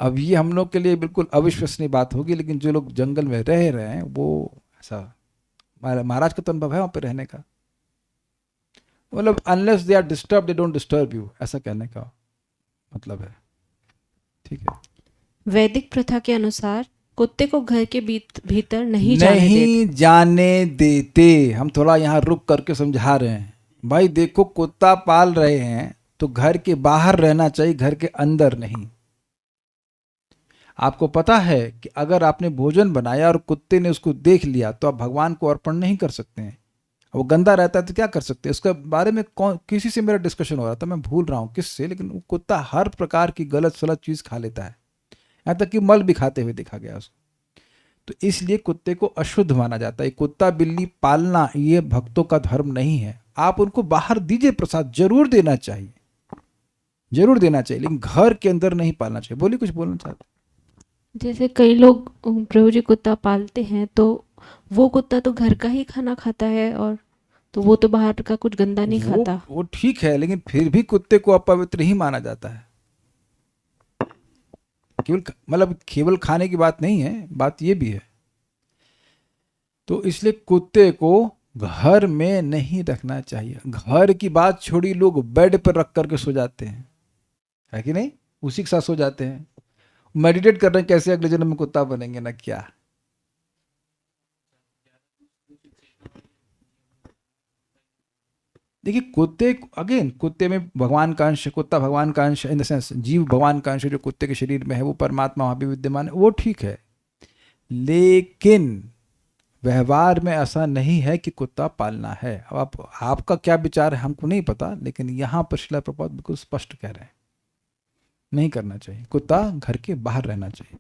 अब ये हम लोग के लिए बिल्कुल अविश्वसनीय बात होगी, लेकिन जो लोग जंगल में रह रहे हैं वो ऐसा, महाराज का तो अनुभव है वहाँ पे रहने का। मतलब unless they are disturb they don't disturb you, ऐसा कहने का मतलब है। ठीक है। वैदिक प्रथा के अनुसार कुत्ते को घर के भीतर नहीं जाने देते। हम थोड़ा यहाँ रुक करके समझा रहे हैं भाई। देखो, कुत्ता पाल रहे हैं तो घर के बाहर रहना चाहिए, घर के अंदर नहीं। आपको पता है कि अगर आपने भोजन बनाया और कुत्ते ने उसको देख लिया तो आप भगवान को अर्पण नहीं कर सकते हैं। वो गंदा रहता है तो क्या कर सकते हैं? उसके बारे में कौन, किसी से मेरा डिस्कशन हो रहा था, मैं भूल रहा हूँ किससे, लेकिन वो कुत्ता हर प्रकार की गलत सलत चीज़ खा लेता है, यहाँ तक कि मल भी खाते हुए देखा गया उसको। तो इसलिए कुत्ते को अशुद्ध माना जाता है। कुत्ता बिल्ली पालना ये भक्तों का धर्म नहीं है। आप उनको बाहर दीजिए, प्रसाद जरूर देना चाहिए, जरूर देना चाहिए, लेकिन घर के अंदर नहीं पालना चाहिए। बोलिए, कुछ बोलना चाहते? जैसे कई लोग प्रभु जी कुत्ता पालते हैं तो वो कुत्ता तो घर का ही खाना खाता है, और तो वो तो बाहर का कुछ गंदा नहीं खाता। वो ठीक है, लेकिन फिर भी कुत्ते को अपवित्र ही माना जाता है। केवल मतलब केवल खाने की बात नहीं है, बात ये भी है। तो इसलिए कुत्ते को घर में नहीं रखना चाहिए। घर की बात छोड़ी, लोग बेड पर रख करके सो जाते हैं, है कि नहीं? उसी के साथ सो जाते हैं, मेडिटेट कर रहे हैं कैसे अगले जन्म में कुत्ता बनेंगे ना क्या। देखिए कुत्ते, अगेन कुत्ते में भगवान का अंश, कुत्ता भगवान का अंश इन द सेंस जीव भगवान का अंश जो कुत्ते के शरीर में है, वो परमात्मा वहाँ भी विद्यमान है, वो ठीक है। लेकिन व्यवहार में ऐसा नहीं है कि कुत्ता पालना है। अब आपका क्या विचार है हमको नहीं पता, लेकिन यहाँ पर श्रील प्रभुपाद बिल्कुल स्पष्ट कह रहे हैं, नहीं करना चाहिए। कुत्ता घर के बाहर रहना चाहिए,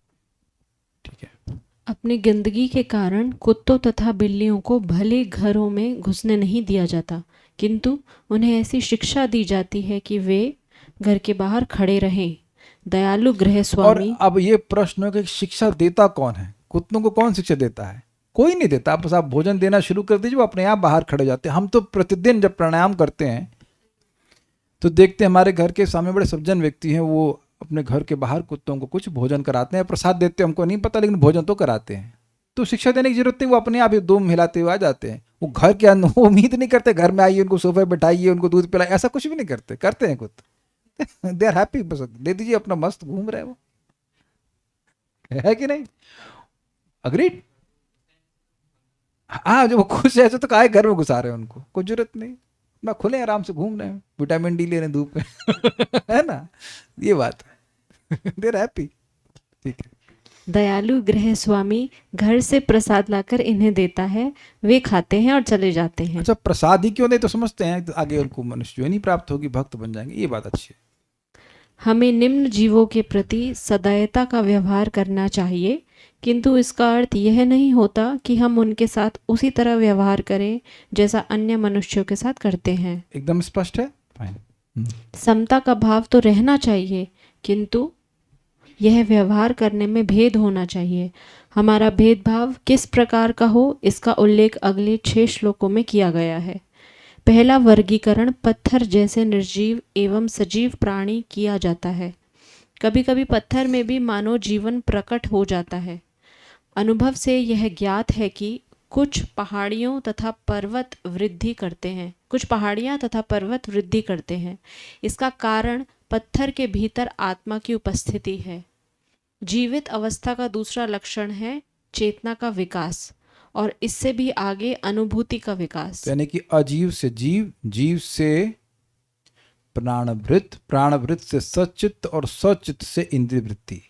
ठीक है। अपनी गंदगी के कारण कुत्तों तथा बिल्लियों को भले घरों में घुसने नहीं दिया जाता, किंतु उन्हें ऐसी शिक्षा दी जाती है कि वे घर के बाहर खड़े रहें। दयालु गृह और स्वामी। अब ये प्रश्न है कि शिक्षा देता कौन है? कुत्तों को कौन शिक्षा देता है? कोई नहीं देता। बस आप भोजन देना शुरू कर दीजिए, वो अपने आप बाहर खड़े जाते हैं। हम तो प्रतिदिन जब प्राणायाम करते हैं तो देखते हैं हमारे घर के सामने बड़े सज्जन व्यक्ति हैं, वो अपने घर के बाहर कुत्तों को कुछ भोजन कराते हैं, प्रसाद देते हैं, हमको नहीं पता, लेकिन भोजन तो कराते हैं। तो शिक्षा देने की जरूरत नहीं, वो अपने आप ही दुम हिलाते हुए आ जाते हैं। वो घर के अंदर, वो उम्मीद नहीं करते घर में आइए, उनको सोफे बैठाइए, उनको दूध पिलाइए, ऐसा कुछ भी नहीं करते। करते हैं कुत्ते दे आर हैप्पी, बस दे दीजिए, अपना मस्त घूम रहे वो, है कि नहीं? अग्रीड। हाँ, जब वो खुश है तो काहे घर में घुसा रहे हैं उनको, कोई जरूरत नहीं। ना खुले आराम से घूम रहे हैं, विटामिन डी ले रहे हैं धूप में है ना, ये बात है देर हैप्पी, ठीक है। दयालु गृह स्वामी घर से प्रसाद लाकर इन्हें देता है, वे खाते हैं और चले जाते हैं। अच्छा, प्रसाद ही क्यों नहीं? तो समझते हैं तो आगे उनको मनुष्य जो नहीं प्राप्त होगी, भक्त बन जाएंगे, ये बात अच्छी है। हमें निम्न जीवों के प्रति सदयता का व्यवहार करना चाहिए, किंतु इसका अर्थ यह नहीं होता कि हम उनके साथ उसी तरह व्यवहार करें जैसा अन्य मनुष्यों के साथ करते हैं। एकदम स्पष्ट है, फाइन। समता का भाव तो रहना चाहिए, किंतु यह व्यवहार करने में भेद होना चाहिए। हमारा भेदभाव किस प्रकार का हो, इसका उल्लेख अगले 6 श्लोकों में किया गया है। पहला वर्गीकरण पत्थर जैसे निर्जीव एवं सजीव प्राणी किया जाता है। कभी कभी पत्थर में भी मानव जीवन प्रकट हो जाता है। अनुभव से यह ज्ञात है कि कुछ पहाड़ियों तथा पर्वत वृद्धि करते हैं, कुछ पहाड़ियाँ तथा पर्वत वृद्धि करते हैं। इसका कारण पत्थर के भीतर आत्मा की उपस्थिति है। जीवित अवस्था का दूसरा लक्षण है चेतना का विकास, और इससे भी आगे अनुभूति का विकास। यानी कि अजीव से जीव, जीव से प्राणवृत्त, प्राणवृत्त से सचित्त, और सचित्त से इंद्रिय वृत्ति,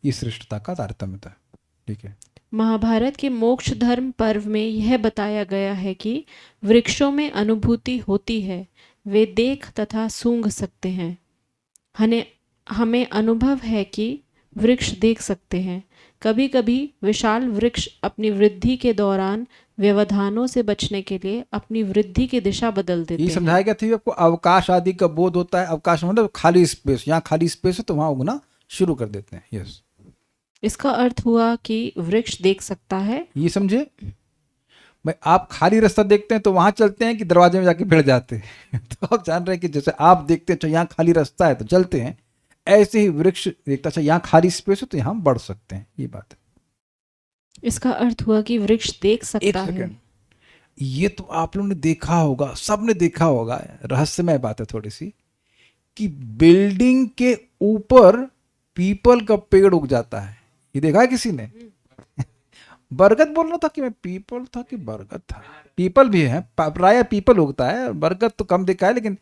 ये श्रेष्ठता का तारतम्य था, ठीक है। महाभारत के मोक्ष धर्म पर्व में यह बताया गया है कि वृक्षों में अनुभूति होती है, वे देख तथा सूंघ सकते हैं। हमें अनुभव है कि वृक्ष देख सकते हैं। कभी कभी विशाल वृक्ष अपनी वृद्धि के दौरान व्यवधानों से बचने के लिए अपनी वृद्धि की दिशा बदल देते ये हैं। समझाया गया था आपको, अवकाश आदि का बोध होता है। अवकाश मतलब खाली स्पेस, यहाँ खाली स्पेस है तो वहां उगना शुरू कर देते हैं, यस। इसका अर्थ हुआ कि वृक्ष देख सकता है। ये समझे भाई, आप खाली रास्ता देखते हैं तो वहां चलते हैं कि दरवाजे में जाके भिड़ जाते हैं तो आप जान रहे हैं कि जैसे आप देखते हैं यहाँ खाली रास्ता है तो चलते हैं, ऐसे ही वृक्ष देखता अच्छा यहाँ खाली स्पेस है तो यहाँ बढ़ सकते हैं, ये बात है। इसका अर्थ हुआ कि वृक्ष देख एक सकता है। सेकंड, ये तो आप लोगों ने देखा होगा, सबने देखा होगा, रहस्यमय बात है थोड़ी सी, कि बिल्डिंग के ऊपर पीपल का पेड़ उग जाता है। ये देखा है किसी ने? बरगद बोल रहा था कि मैं पीपल था कि बरगद था, पीपल भी है, प्राय पीपल उगता है, बरगद तो कम देखा है, लेकिन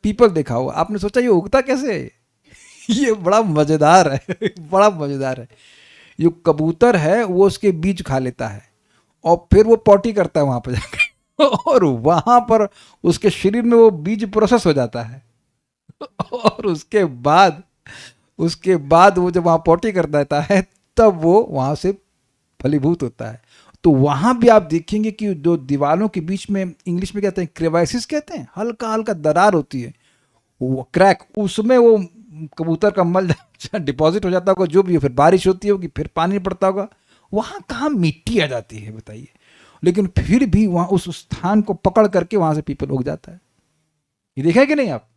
पीपल देखा होगा। आपने सोचा ये उगता कैसे है? ये बड़ा मजेदार है, बड़ा मजेदार है। जो कबूतर है वो उसके बीज खा लेता है और फिर वो पॉटी करता है वहां पर जाकर और वहां पर उसके शरीर में वो बीज प्रोसेस हो जाता है और उसके बाद वो जब वहां पॉटी कर देता है तब वो वहां से फलीभूत होता है। तो वहां भी आप देखेंगे कि जो दीवारों के बीच में, इंग्लिश में कहते हैं क्रेवाइसिस कहते हैं, हल्का हल्का दरार होती है, वो क्रैक, उसमें वो कबूतर का मल डिपॉजिट हो जाता होगा, जो भी हो, फिर बारिश होती होगी, फिर पानी पड़ता होगा, वहां कहाँ मिट्टी आ जाती है बताइए। लेकिन फिर भी वहां उस स्थान को पकड़ करके वहां से पीपल उग जाता है। ये देखा है कि नहीं आप?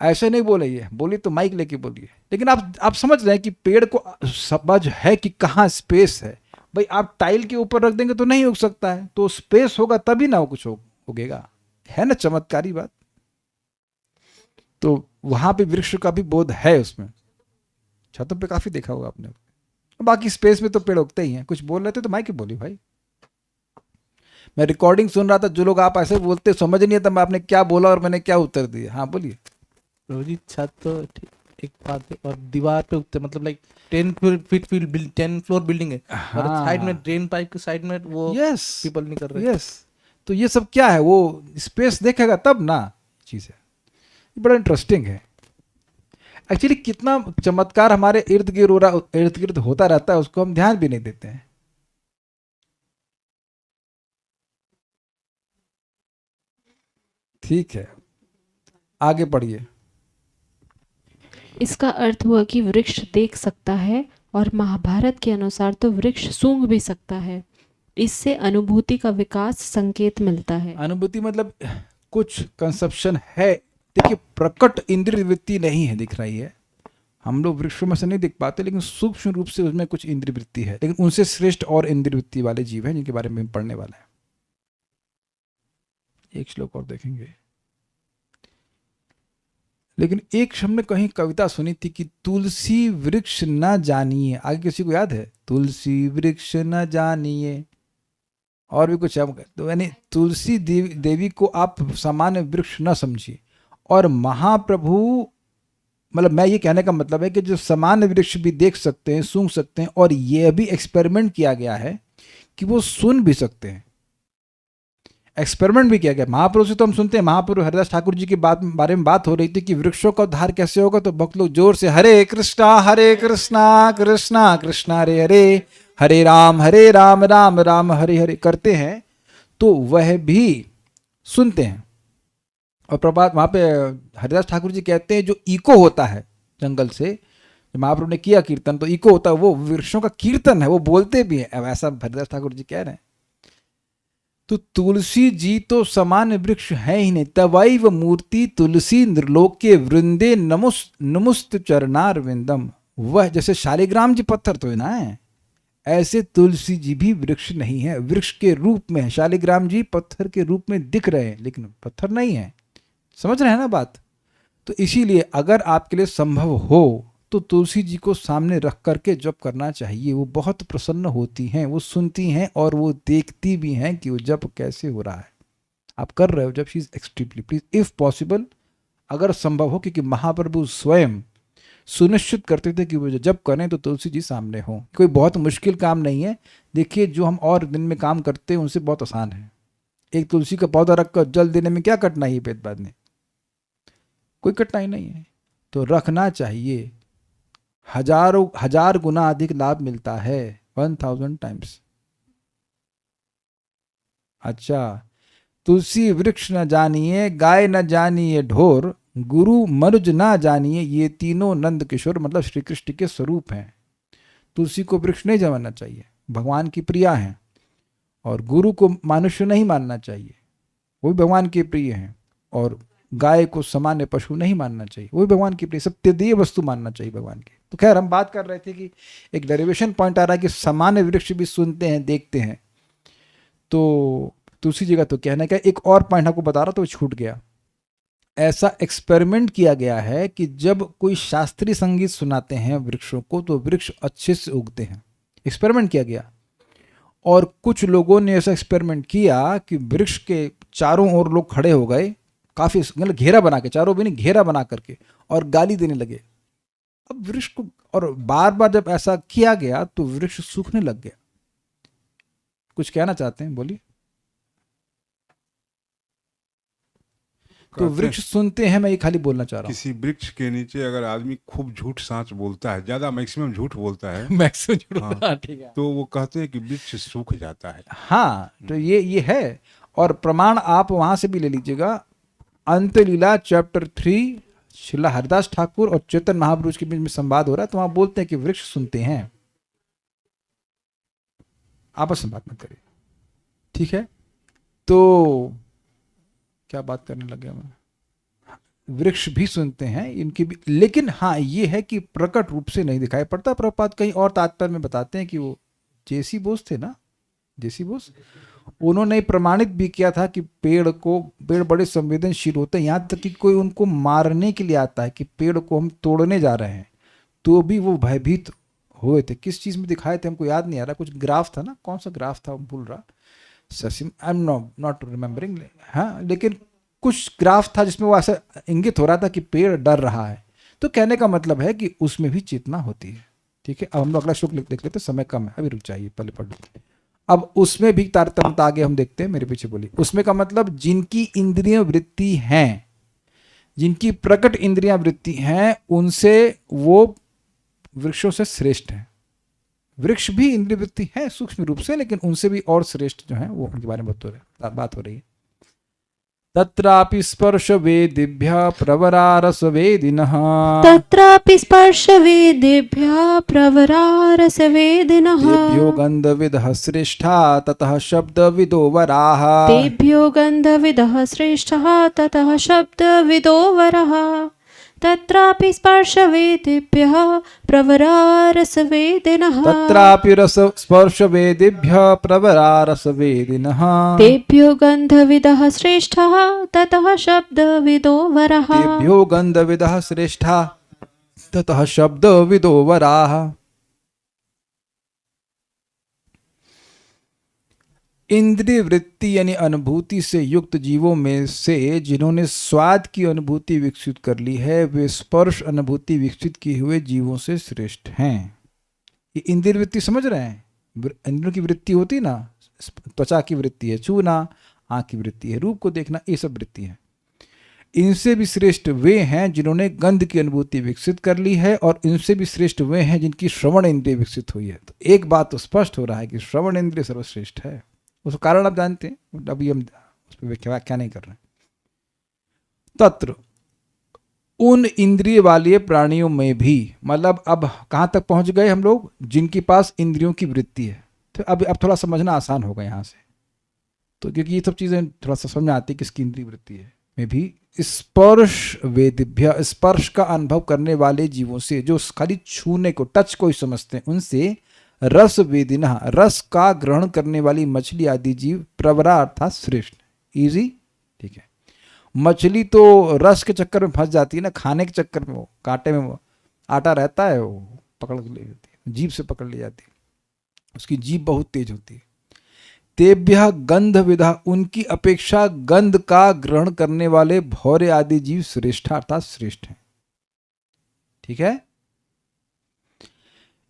ऐसे नहीं बोले, ये बोली तो माइक लेके बोलिए, लेकिन आप समझ रहे हैं कि पेड़ को समझ है कि कहाँ स्पेस है। भाई आप टाइल के ऊपर रख देंगे तो नहीं उग सकता है, तो स्पेस होगा तभी ना वो कुछ उगेगा। है ना चमत्कारी बात? तो वहां पे वृक्ष का भी बोध है उसमें। छतों पे काफी देखा होगा आपने। बाकी स्पेस में तो पेड़ उगते ही हैं। कुछ बोल रहे थे तो माइक बोली भाई। मैं रिकॉर्डिंग सुन रहा था, जो लोग आप ऐसे बोलते समझ नहीं आता मैं आपने क्या बोला और मैंने क्या उत्तर दिया। हाँ बोलिए। प्रभु जी छत तो एक बात है, और दीवार पे उगते मतलब लाइक 10 फ्लोर बिल्डिंग है, और साइड में ड्रेन पाइप के साइड में वो यस पीपल नहीं कर रहे। यस, तो ये सब क्या है, वो स्पेस देखेगा तब ना चीज है। ये बड़ा इंटरेस्टिंग है एक्चुअली। कितना चमत्कार हमारे इर्द गिर्द होता रहता है, उसको हम ध्यान भी नहीं देते हैं। ठीक है, आगे पढ़िए। इसका अर्थ हुआ कि वृक्ष देख सकता है और महाभारत के अनुसार तो वृक्ष सूंघ भी सकता है। इससे अनुभूति का विकास संकेत मिलता है। अनुभूति मतलब कुछ कंसेप्शन है। देखिए प्रकट इंद्रिय वृत्ति नहीं है दिख रही है, हम लोग वृक्षों में से नहीं दिख पाते, लेकिन सूक्ष्म रूप से उसमें कुछ इंद्रिय वृत्ति है। लेकिन उनसे श्रेष्ठ और इंद्रिय वृत्ति वाले जीव हैं जिनके बारे में हम पढ़ने वाले हैं। एक श्लोक और देखेंगे। लेकिन एक हमने कहीं कविता सुनी थी कि तुलसी वृक्ष न जानिए, आगे किसी को याद है? तुलसी वृक्ष न जानिए, और भी कुछ है, तो यानी तुलसी देवी को आप सामान्य वृक्ष न समझिए। और महाप्रभु, मतलब मैं ये कहने का मतलब है कि जो सामान्य वृक्ष भी देख सकते हैं, सूंघ सकते हैं, और ये भी एक्सपेरिमेंट किया गया है कि वो सुन भी सकते हैं। एक्सपेरिमेंट भी किया गया। महाप्रभु से तो हम सुनते हैं, महाप्रभु हरिदास ठाकुर जी के बारे में बात हो रही थी कि वृक्षों का उद्धार कैसे होगा, तो भक्त लोग जोर से हरे कृष्णा कृष्णा कृष्णा हरे हरे, हरे राम राम राम हरे हरे करते हैं, तो वह भी सुनते हैं। और प्रभात वहाँ पे हरिदास ठाकुर जी कहते हैं जो इको होता है जंगल से, महाप्रभु ने किया कीर्तन, तो इको होता है, वो वृक्षों का कीर्तन है, वो बोलते भी हैं। ऐसा हरिदास ठाकुर जी कह रहे हैं। तो तुलसी जी तो सामान्य वृक्ष है ही नहीं। तवाई व मूर्ति तुलसी निर्लोके वृंदे नमुस्त चरणार विंदम। वह जैसे शालिग्राम जी पत्थर तो ना है, ऐसे तुलसी जी भी वृक्ष नहीं है, वृक्ष के रूप में है। शालिग्राम जी पत्थर के रूप में दिख रहे हैं लेकिन पत्थर नहीं है। समझ रहे हैं ना बात? तो इसीलिए अगर आपके लिए संभव हो तो तुलसी जी को सामने रख करके जप करना चाहिए। वो बहुत प्रसन्न होती हैं, वो सुनती हैं और वो देखती भी हैं कि वो जप कैसे हो रहा है। आप कर रहे हो जब, she is extremely please if possible, अगर संभव हो, क्योंकि महाप्रभु स्वयं सुनिश्चित करते थे कि वो जब करें तो तुलसी जी सामने हो। कोई बहुत मुश्किल काम नहीं है। देखिए जो हम और दिन में काम करते हैं उनसे बहुत आसान है। एक तुलसी का पौधा रखकर जल देने में क्या कठिनाई है वेदवाद में? कोई कठिनाई नहीं है। तो रखना चाहिए, हजार गुना अधिक लाभ मिलता है, 1000 टाइम्स। अच्छा, तुलसी वृक्ष न जानिए, गाय न जानिए ढोर, गुरु मनुज न जानिए, ये तीनों नंद किशोर, मतलब श्री कृष्ण के स्वरूप हैं। तुलसी को वृक्ष नहीं जानना चाहिए, भगवान की प्रिया हैं। और गुरु को मनुष्य नहीं मानना चाहिए, वो भी भगवान के प्रिय हैं। और गाय को सामान्य पशु नहीं मानना चाहिए, वो भी भगवान की प्रिय, सब तृतीय वस्तु मानना चाहिए भगवान की। तो खैर हम बात कर रहे थे कि एक डेरिवेशन पॉइंट आ रहा है कि सामान्य वृक्ष भी सुनते हैं, देखते हैं। तो तुलसी जी का तो कहने का एक और पॉइंट आपको बता रहा तो छूट गया। ऐसा एक्सपेरिमेंट किया गया है कि जब कोई शास्त्रीय संगीत सुनाते हैं वृक्षों को तो वृक्ष अच्छे से उगते हैं। एक्सपेरिमेंट किया गया। और कुछ लोगों ने ऐसा एक्सपेरिमेंट किया कि वृक्ष के चारों ओर लोग खड़े हो गए काफी मतलब घेरा बना के, चारों भी नहीं, घेरा बना करके, और गाली देने लगे। अब वृक्ष को, और बार बार जब ऐसा किया गया तो वृक्ष सूखने लग गया। कुछ कहना चाहते हैं, बोलिए। तो कहते हैं, वृक्ष सुनते हैं, मैं ये खाली बोलना चाह रहा हूँ। किसी वृक्ष के नीचे अगर आदमी खूब झूठ साँच बोलता है, ज्यादा मैक्सिमम झूठ बोलता है, मैक्सिमम हाँ, ठीक है। तो वो कहते हैं कि वृक्ष सूख जाता है। हाँ, तो ये है, और प्रमाण आप वहां से भी ले लीजिएगा। अंतलीला चैप्टर 3, श्रीला हरिदास ठाकुर और चेतन महापुरुष के बीच में संवाद हो रहा है, तो वहां बोलते हैं कि वृक्ष सुनते हैं। आपस में बात मत करिए, ठीक है। तो क्या बात करने लगे मैं? वृक्ष भी सुनते हैं, इनकी भी, लेकिन हाँ ये है कि प्रकट रूप से नहीं दिखाई पड़ता। प्रभुपाद कहीं और तात्पर्य में बताते हैं कि वो जेसी बोस थे ना, जेसी बोस, उन्होंने प्रमाणित भी किया था कि पेड़ बड़े संवेदनशील होते हैं, यहाँ तक कि कोई उनको मारने के लिए आता है कि पेड़ को हम तोड़ने जा रहे हैं, तो भी वो भयभीत हुए थे। किस चीज़ में दिखाए थे हमको याद नहीं आ रहा, कुछ ग्राफ था ना, कौन सा ग्राफ था भूल रहा, ससिम, आई एम नॉट रिमेम्बरिंग, हाँ, लेकिन कुछ ग्राफ था जिसमें वो ऐसा इंगित हो रहा था कि पेड़ डर रहा है। तो कहने का मतलब है कि उसमें भी चेतना होती है, ठीक है। अब हम लोग अगला श्लोक देख लेते, समय कम है, अभी रुक जाइए, पहले पढ़ लेते। अब उसमें भी तारतम्यता आगे हम देखते हैं, मेरे पीछे बोलिए। उसमें का मतलब जिनकी इंद्रिय वृत्ति हैं, जिनकी प्रकट इंद्रियां वृत्ति हैं, उनसे वो वृक्षों से श्रेष्ठ है। वृक्ष भी इंद्रिय वृत्ति है सूक्ष्म रूप से, लेकिन उनसे भी और श्रेष्ठ जो है वो उनके बारे में बात हो रही है। तत्रापि स्पर्श वेदिभ्यः प्रवरारसवेदिनः, तत्रापि स्पर्शवेदेभ्यः प्रवरारसवेदिनः, तेभ्यो गन्धविदः श्रेष्ठा ततः शब्दविदो वराः, तेभ्यो गन्धविदः श्रेष्ठः ततः शब्दविदो वरः। तत्रापि स्पर्शवेदेभ्यः प्रवरारसवेदिनः, तत्रापि स्पर्शवेदिभ्यः प्रवरारसवेदिनः, तेभ्यो गन्धविदः श्रेष्ठः ततः शब्दविदो वरः। तेभ्यो गन्धविदः श्रेष्ठा ततः शब्दविदो वराः। इंद्रिय वृत्ति यानी अनुभूति से युक्त जीवों में से जिन्होंने स्वाद की अनुभूति विकसित कर ली है, वे स्पर्श अनुभूति विकसित किए हुए जीवों से श्रेष्ठ हैं। ये इंद्रिय वृत्ति समझ रहे हैं? इंद्रियों की वृत्ति होती ना, त्वचा की वृत्ति है छूना, आँख की वृत्ति है रूप को देखना, ये सब वृत्ति है। इनसे भी श्रेष्ठ वे हैं जिन्होंने गंध की अनुभूति विकसित कर ली है, और इनसे भी श्रेष्ठ वे हैं जिनकी श्रवण इंद्रिय विकसित हुई है। तो एक बात तो स्पष्ट हो रहा है कि श्रवण इंद्रिय सर्वश्रेष्ठ है। उसका कारण आप जानते हैं, अभी हम उस पर व्याख्या नहीं कर रहे हैं। तत्र उन इंद्रिय वाले प्राणियों में भी, मतलब अब कहाँ तक पहुंच गए हम लोग, जिनके पास इंद्रियों की वृत्ति है। तो अब थोड़ा समझना आसान होगा यहाँ से, तो क्योंकि ये सब चीज़ें थोड़ा सा समझ में आती है किसकी इंद्रिय वृत्ति है। में भी स्पर्श वेदिभ्य, स्पर्श का अनुभव करने वाले जीवों से, जो खाली छूने को, टच को ही समझते हैं, उनसे रस वेदिना, रस का ग्रहण करने वाली मछली आदि जीव प्रवरा अर्थात श्रेष्ठ। इजी, ठीक है। मछली तो रस के चक्कर में फंस जाती है ना, खाने के चक्कर में, वो कांटे में वो आटा रहता है, वो पकड़ ले जाती है, जीभ से पकड़ ली जाती है, उसकी जीभ बहुत तेज होती है। तेभ्यः गंध विधा, उनकी अपेक्षा गंध का ग्रहण करने वाले भौरे आदि जीव श्रेष्ठ अर्थात श्रेष्ठ हैं, ठीक है।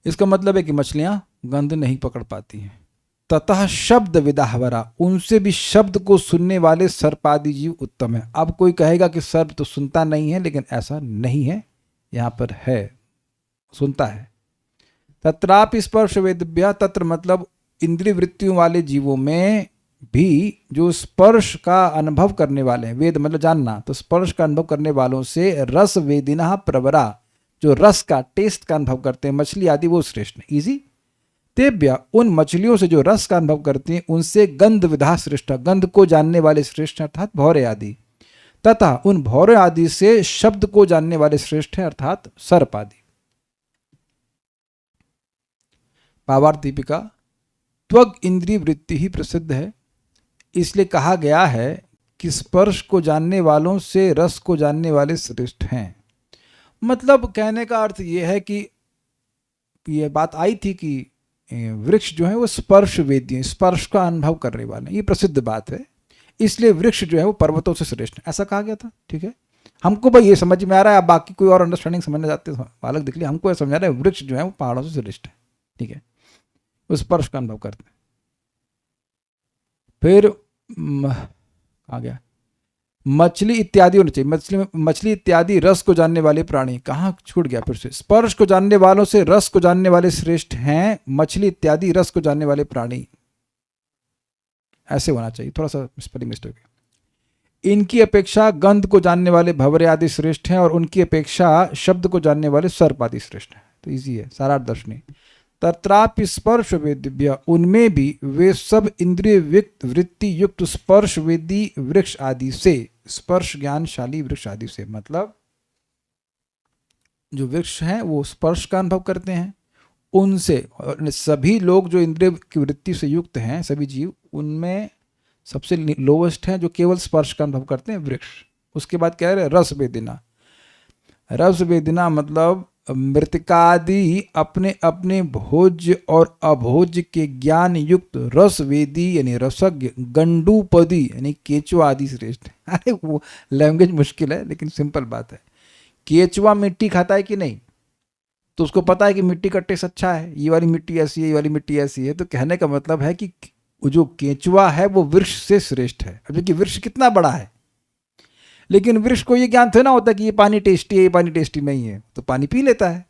इसका मतलब है कि मछलियां गंध नहीं पकड़ पाती हैं। ततः शब्द विदाहवरा, उनसे भी शब्द को सुनने वाले सर्पादि जीव उत्तम है। अब कोई कहेगा कि सर्प तो सुनता नहीं है, लेकिन ऐसा नहीं है, यहां पर है, सुनता है। तत्रापि स्पर्श वेदिभ्यः, तत्र मतलब इंद्रिय वृत्तियों वाले जीवों में भी जो स्पर्श का अनुभव करने वाले हैं, वेद मतलब जानना, तो स्पर्श का अनुभव करने वालों से रस वेदिना प्रवरा, जो रस का, टेस्ट का अनुभव करते हैं, मछली आदि, वो श्रेष्ठ है। इजी। तेभ्य, उन मछलियों से जो रस का अनुभव करती हैं, उनसे गंध विधा श्रेष्ठ, गंध को जानने वाले श्रेष्ठ अर्थात भौरे आदि। तथा उन भौरे आदि से शब्द को जानने वाले श्रेष्ठ हैं अर्थात सर्प आदि। भावार्थ दीपिका, त्वग इंद्रिय वृत्ति ही प्रसिद्ध है, इसलिए कहा गया है कि स्पर्श को जानने वालों से रस को जानने वाले श्रेष्ठ हैं। मतलब कहने का अर्थ यह है कि यह बात आई थी कि वृक्ष जो है वो स्पर्श वेदी, स्पर्श का अनुभव करने वाले, ये प्रसिद्ध बात है। इसलिए वृक्ष जो है वो पर्वतों से श्रेष्ठ है, ऐसा कहा गया था। ठीक है, हमको भाई ये समझ में आ रहा है, आप बाकी कोई और अंडरस्टैंडिंग समझना चाहते हो बालक देख लिया, हमको ये समझ आ रहा है वृक्ष जो है वो पहाड़ों से श्रेष्ठ है। ठीक है, उस स्पर्श का अनुभव करते हैं। फिर आ गया मछली इत्यादि होनी चाहिए, मछली इत्यादि रस को जानने वाले प्राणी, कहाँ छूट गया फिर से, स्पर्श को जानने वालों से रस को जानने वाले श्रेष्ठ हैं मछली इत्यादि रस को जानने वाले प्राणी, ऐसे होना चाहिए, थोड़ा सा स्पेलिंग मिस्टेक है। इनकी अपेक्षा गंध को जानने वाले भंवरे आदि श्रेष्ठ हैं और उनकी अपेक्षा शब्द को जानने वाले सर्प आदि श्रेष्ठ हैं। तो इजी है, सारा दर्शनी। तत्रापि स्पर्श वेदिभ्य, उनमें भी वे सब इंद्रिय वृत्ति युक्त स्पर्श वेदी वृक्ष आदि से, स्पर्श ज्ञानशाली वृक्ष आदि से, मतलब जो वृक्ष हैं वो स्पर्श का अनुभव करते हैं उनसे, और सभी लोग जो इंद्रिय की वृत्ति से युक्त हैं, सभी जीव, उनमें सबसे लोवेस्ट हैं जो केवल स्पर्श का अनुभव करते हैं, वृक्ष। उसके बाद कह रहे हैं रस वेदिना। रस वेदिना मतलब मृतिकादि अपने अपने भोज्य और अभोज्य के ज्ञान युक्त रसवेदी यानी रसज्ञ, गंडूपदी यानी केचुआ आदि श्रेष्ठ। अरे वो लैंग्वेज मुश्किल है लेकिन सिंपल बात है। केचुआ मिट्टी खाता है कि नहीं, तो उसको पता है कि मिट्टी का टेस्ट अच्छा है, ये वाली मिट्टी ऐसी है, ये वाली मिट्टी ऐसी है। तो कहने का मतलब है कि जो केचुआ है वो वृक्ष से श्रेष्ठ है। अब देखिए वृक्ष कितना बड़ा है, लेकिन वृक्ष को ये ज्ञान थोड़ा ना होता कि ये पानी टेस्टी है, ये पानी टेस्टी नहीं है, तो पानी पी लेता है,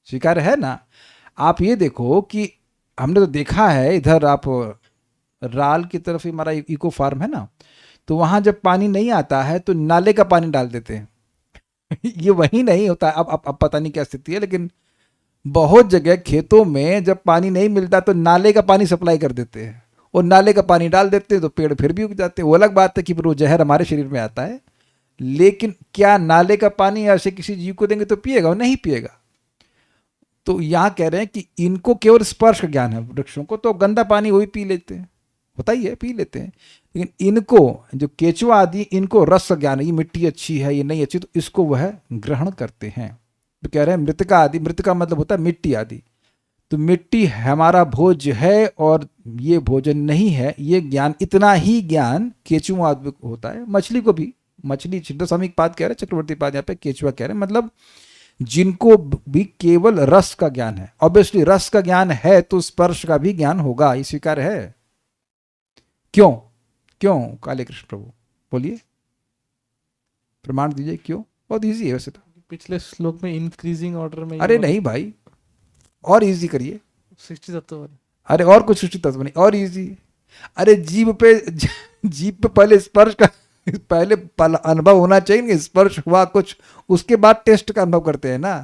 स्वीकार है ना। आप ये देखो कि हमने तो देखा है इधर, आप राल की तरफ ही हमारा इको फार्म है ना, तो वहाँ जब पानी नहीं आता है तो नाले का पानी डाल देते हैं ये वहीं नहीं होता। अब पता नहीं क्या स्थिति है, लेकिन बहुत जगह खेतों में जब पानी नहीं मिलता तो नाले का पानी सप्लाई कर देते हैं और नाले का पानी डाल देते हैं, तो पेड़ फिर भी उग जाते हैं। वो अलग बात है कि फिर वो जहर हमारे शरीर में आता है, लेकिन क्या नाले का पानी ऐसे किसी जीव को देंगे तो पिएगा? वो नहीं पिएगा। तो यहाँ कह रहे हैं कि इनको केवल स्पर्श का ज्ञान है, वृक्षों को तो गंदा पानी वो भी पी लेते हैं, होता ही है, पी लेते हैं। लेकिन इनको जो केचुआ आदि, इनको रस का ज्ञान है, ये मिट्टी अच्छी है, ये नहीं अच्छी, तो इसको वह ग्रहण करते हैं। तो कह रहे हैं मृतिका आदि, मृतिका मतलब होता है मिट्टी आदि, तो मिट्टी हमारा भोज्य है और ये भोजन नहीं है, ये ज्ञान, इतना ही ज्ञान केचुआ आदि को होता है। मछली को भी, मछली छिद्रस्वामी पाद कह रहे हैं, चक्रवर्ती पाद यहाँ पे केचुआ कह रहे हैं, मतलब जिनको भी केवल रस का ज्ञान है। ऑब्वियसली रस का ज्ञान है तो स्पर्श का भी ज्ञान होगा, ये स्वीकार है। क्यों क्यों काले कृष्ण प्रभु बोलिए, प्रमाण दीजिए क्यों। बहुत इजी है वैसे तो, पिछले श्लोक में इंक्रीजिंग ऑर्डर में। अरे नहीं भाई, और इजी करिए। सृष्टि तत्व, अरे और कुछ सृष्टि तत्व नहीं, और इजी। अरे जीव पे पहले स्पर्श का पहले अनुभव होना चाहिए कि स्पर्श हुआ कुछ, उसके बाद टेस्ट का अनुभव करते हैं ना।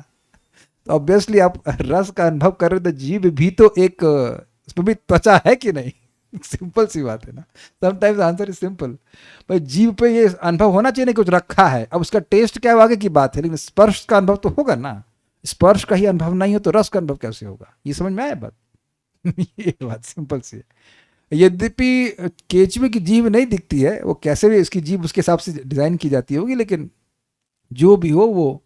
तो ऑब्वियसली आप रस का अनुभव कर रहे हो तो जीव भी तो एक, उसमें भी त्वचा है कि नहीं, सिंपल सी बात है ना। Sometimes answer is simple. भाई जीव पे ये अनुभव होना चाहिए, नहीं कुछ रखा है, अब उसका टेस्ट क्या है आगे की बात है, लेकिन स्पर्श का अनुभव तो होगा ना। स्पर्श का ही अनुभव नहीं हो तो रस का अनुभव कैसे होगा, ये समझ में आया बात ये बात सिंपल सी है। यद्यपि केचुए की जीभ नहीं दिखती है, वो कैसे भी इसकी जीभ उसके हिसाब से डिजाइन की जाती होगी, लेकिन जो भी हो वो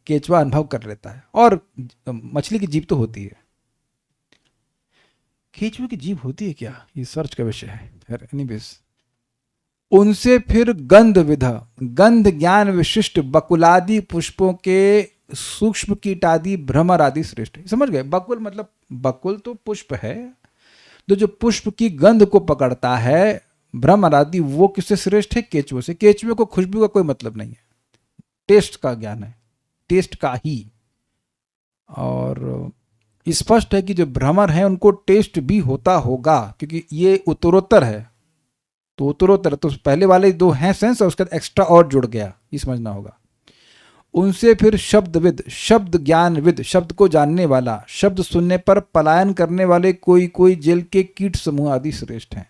केचुआ अनुभव कर लेता है। और मछली की जीभ तो होती है, केचुए की जीभ होती है क्या, ये सर्च का विषय है। एनीवेज, उनसे फिर गंध विधा, गंध ज्ञान विशिष्ट बकुलादि पुष्पों के सूक्ष्म कीट आदि भ्रमर आदि श्रेष्ठ। समझ गए? बकुल मतलब, बकुल तो पुष्प है, तो जो पुष्प की गंध को पकड़ता है, भ्रमर आदि, वो किससे श्रेष्ठ है? केचुए से। केचुए को खुशबू का कोई मतलब नहीं है, टेस्ट का ज्ञान है, टेस्ट का ही। और स्पष्ट है कि जो भ्रमर हैं उनको टेस्ट भी होता होगा, क्योंकि ये उत्तरोत्तर है, तो उत्तरोत्तर तो पहले वाले दो हैं सेंस और उसके बाद एक्स्ट्रा और जुड़ गया, ये समझना होगा। उनसे फिर शब्दविद, शब्द ज्ञानविद, शब्द को जानने वाला, शब्द सुनने पर पलायन करने वाले कोई कोई जेल के कीट समूह आदि श्रेष्ठ हैं।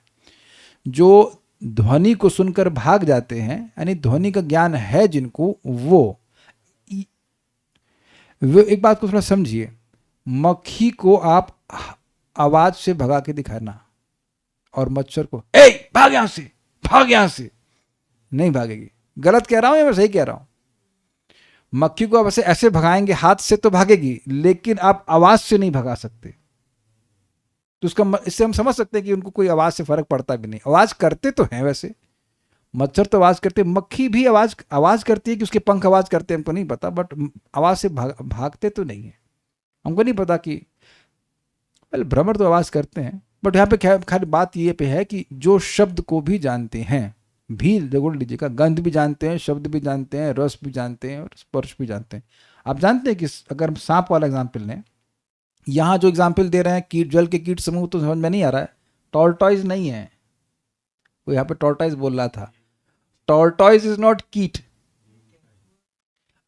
जो ध्वनि को सुनकर भाग जाते हैं, यानी ध्वनि का ज्ञान है जिनको, वो एक बात को थोड़ा समझिए। मक्खी को आप आवाज से भगा के दिखाना और मच्छर को ए भाग यहां से, भाग यहां से, नहीं भागेगी। गलत कह रहा हूं या मैं सही कह रहा हूं? मक्खी को आप ऐसे भगाएंगे हाथ से तो भागेगी, लेकिन आप आवाज से नहीं भगा सकते। तो इससे हम समझ सकते हैं कि उनको कोई आवाज से फर्क पड़ता भी नहीं। आवाज करते तो हैं वैसे, मच्छर तो आवाज करते हैं, मक्खी भी आवाज करती है कि उसके पंख आवाज करते हैं, हमको नहीं पता, बट आवाज से भागते तो नहीं है। हमको नहीं पता कि भ्रमर तो आवाज करते हैं, बट यहाँ पे खाली बात ये पे है कि जो शब्द को भी जानते हैं, भी जोड़ लीजिएगा, गंध भी जानते हैं, शब्द भी जानते हैं, रस भी जानते हैं और स्पर्श भी जानते हैं। आप जानते हैं कि अगर हम सांप वाला एग्जाम्पल लें, यहाँ जो एग्जाम्पल दे रहे हैं कीट, जल के कीट समूह, तो समझ में नहीं आ रहा है। टॉर्टॉइज नहीं है, वो यहाँ पे टॉर्टॉइज बोल रहा था। टॉर्टॉइज इज नॉट कीट।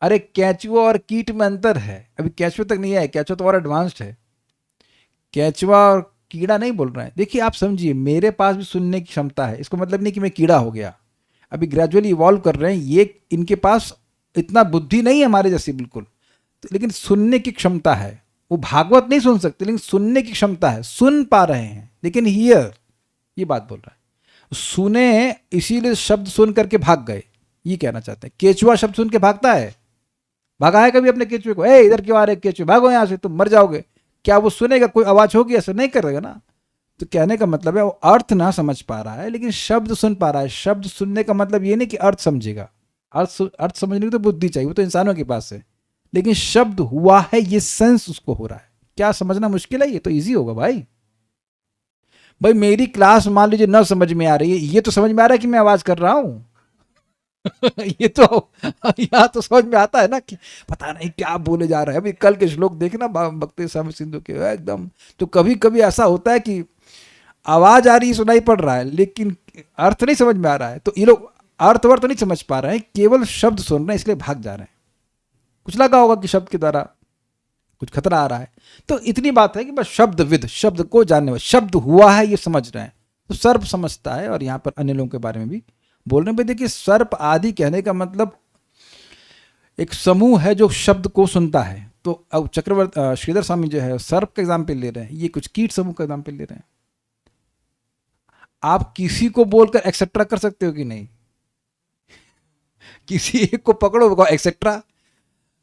अरे केचुआ और कीट में अंतर है, अभी केचुआ तक नहीं है, केचुआ तो और एडवांस्ड है, केचुआ और कीड़ा नहीं बोल रहे हैं। देखिए आप समझिए, मेरे पास भी सुनने की क्षमता है, इसको मतलब नहीं कि मैं कीड़ा हो गया, अभी ग्रेजुअली इवॉल्व कर रहे हैं, ये इनके पास इतना बुद्धि नहीं है हमारे जैसी बिल्कुल, तो लेकिन सुनने की क्षमता है। वो भागवत नहीं सुन सकते, लेकिन सुनने की क्षमता है, सुन पा रहे हैं। लेकिन हियर ये बात बोल रहा है, सुने इसीलिए शब्द सुन करके भाग गए, ये कहना चाहते हैं। केचुआ शब्द सुन के भागता है? भागा है कभी अपने केचुए को? ए इधर क्यों आ रहे केचुए, भागो यहाँ से, तुम मर जाओगे। क्या वो सुनेगा? कोई आवाज होगी? ऐसा नहीं करेगा ना। तो कहने का मतलब है वो अर्थ ना समझ पा रहा है, लेकिन शब्द सुन पा रहा है। शब्द सुनने का मतलब ये नहीं कि अर्थ समझेगा, अर्थ समझने की तो बुद्धि चाहिए, वो तो इंसानों के पास है। लेकिन शब्द हुआ है, ये सेंस उसको हो रहा है। क्या समझना मुश्किल है? ये तो इजी होगा भाई। मेरी क्लास मान लीजिए न समझ में आ रही है, ये तो समझ में आ रहा है कि मैं आवाज कर रहा हूं। ये तो यहाँ तो समझ में आता है ना कि पता नहीं क्या बोले जा रहे हैं। अभी कल के श्लोक देखना भक्ति स्वामी सिंधु के एकदम, तो कभी कभी ऐसा होता है कि आवाज आ रही, सुनाई पड़ रहा है, लेकिन अर्थ नहीं समझ में आ रहा है। तो ये लोग अर्थ वर्थ नहीं समझ पा रहे हैं, केवल शब्द सुन रहे हैं, इसलिए भाग जा रहे हैं। कुछ लगा होगा कि शब्द के द्वारा कुछ खतरा आ रहा है। तो इतनी बात है कि बस शब्द विद, शब्द को जानने वाले, शब्द हुआ है ये समझ रहे हैं, तो सर्प समझता है। और यहाँ पर अन्य लोगों के बारे में भी बोल रहे हैं। देखिए सर्प आदि कहने का मतलब एक समूह है जो शब्द को सुनता है। तो अब चक्रवर्ती श्रीधर स्वामी जो है सर्प का एग्जाम्पल ले रहे हैं, ये कुछ कीट समूह का एग्जाम्पल ले रहे हैं। आप किसी को बोलकर एक्सेट्रा कर सकते हो कि नहीं? किसी एक को पकड़ो, एक्सेट्रा,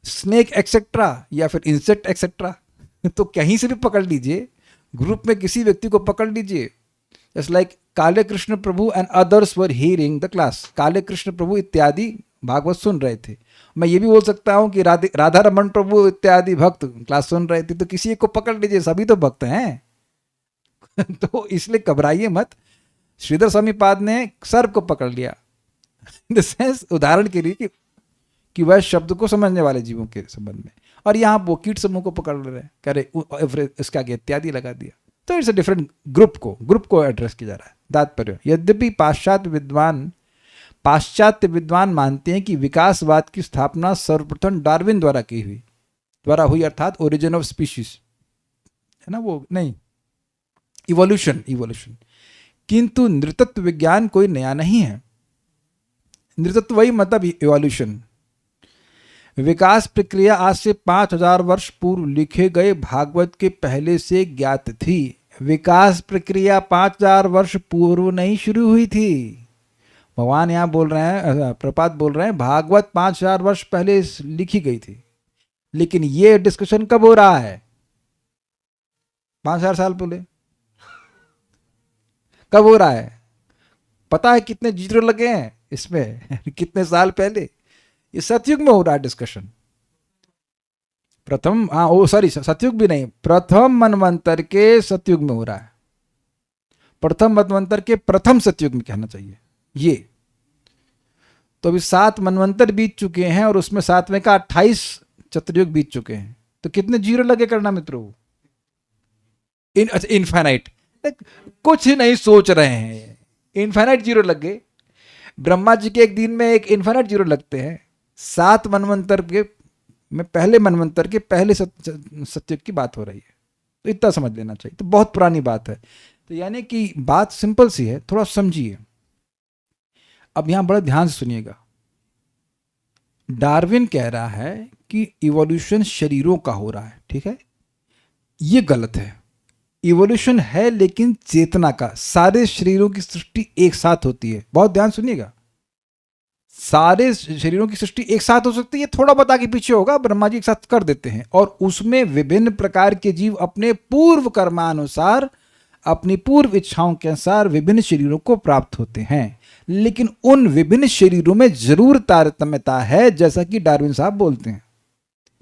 स्नेक एक्सेट्रा, या फिर इंसेक्ट एक्सेट्रा, तो कहीं से भी पकड़ लीजिए, ग्रुप में किसी व्यक्ति को पकड़ लीजिए। Just like Kale Krishna Prabhu and others were hearing the class, Kale Krishna प्रभु इत्यादि भागवत सुन रहे थे। मैं ये भी बोल सकता हूँ कि राधा रमन प्रभु इत्यादि भक्त क्लास सुन रहे थे, तो किसी एक को पकड़ लीजिए, सभी तो भक्त हैं। तो इसलिए घबराइए मत। श्रीधर स्वामी पाद ने सर्प को पकड़ लिया, इन द सेंस उदाहरण के लिए कि वह शब्द को समझने वाले जीवों के संबंध में। और यहाँ वो कीट समूह को पकड़ रहे हैं, कह रहे इसके आगे इत्यादि लगा दिया। तो इट्स अ डिफरेंट ग्रुप को एड्रेस किया जा रहा है। तात्पर्य, यद्यपि पाश्चात्य विद्वान मानते हैं कि विकासवाद की स्थापना सर्वप्रथम डार्विन द्वारा हुई, अर्थात ओरिजिन ऑफ स्पीशीज है ना, वो नहीं, इवोल्यूशन। किंतु नृतत्व विज्ञान कोई नया नहीं है। नृतत्व वही मतलब इवोल्यूशन। विकास प्रक्रिया आज से 5000 वर्ष पूर्व लिखे गए भागवत के पहले से ज्ञात थी। विकास प्रक्रिया 5000 वर्ष पूर्व नहीं शुरू हुई थी। भगवान यहाँ बोल रहे हैं, प्रपात बोल रहे हैं, भागवत 5000 वर्ष पहले लिखी गई थी। लेकिन ये डिस्कशन कब हो रहा है? 5000 साल पहले। कब हो रहा है? पता है कितने जीरो लगे हैं इसमें? कितने साल पहले? ये सतयुग में हो रहा है डिस्कशन। प्रथम सतयुग भी नहीं, प्रथम मनवंतर के सतयुग में हो रहा है। प्रथम मनवंतर के प्रथम सतयुग में कहना चाहिए ये। तो अभी 7 मनवंतर बीत चुके हैं और उसमें 7वें का 28 चतुर्युग बीत चुके हैं। तो कितने जीरो लगे करना मित्रों? इनफाइनाइट। कुछ नहीं सोच रहे हैं, इनफाइनाइट जीरो लग गए। ब्रह्मा जी के एक दिन में एक इनफाइनाइट जीरो लगते हैं। 7 मनवंतर के में पहले मनवंतर के पहले सतयुग की बात हो रही है। तो इतना समझ लेना चाहिए। तो बहुत पुरानी बात है। तो यानी कि बात सिंपल सी है, थोड़ा समझिए। अब यहां बड़े ध्यान से सुनिएगा। डार्विन कह रहा है कि इवोल्यूशन शरीरों का हो रहा है, ठीक है? ये गलत है। इवोल्यूशन है लेकिन चेतना का। सारे शरीरों की सृष्टि एक साथ होती है। बहुत ध्यान सुनिएगा। सारे शरीरों की सृष्टि एक साथ हो सकती है, थोड़ा बता के पीछे होगा, ब्रह्मा जी एक साथ कर देते हैं। और उसमें विभिन्न प्रकार के जीव अपने पूर्व कर्मानुसार, अपनी पूर्व इच्छाओं के अनुसार विभिन्न शरीरों को प्राप्त होते हैं। लेकिन उन विभिन्न शरीरों में जरूर तारतम्यता है, जैसा कि डार्विन साहब बोलते हैं।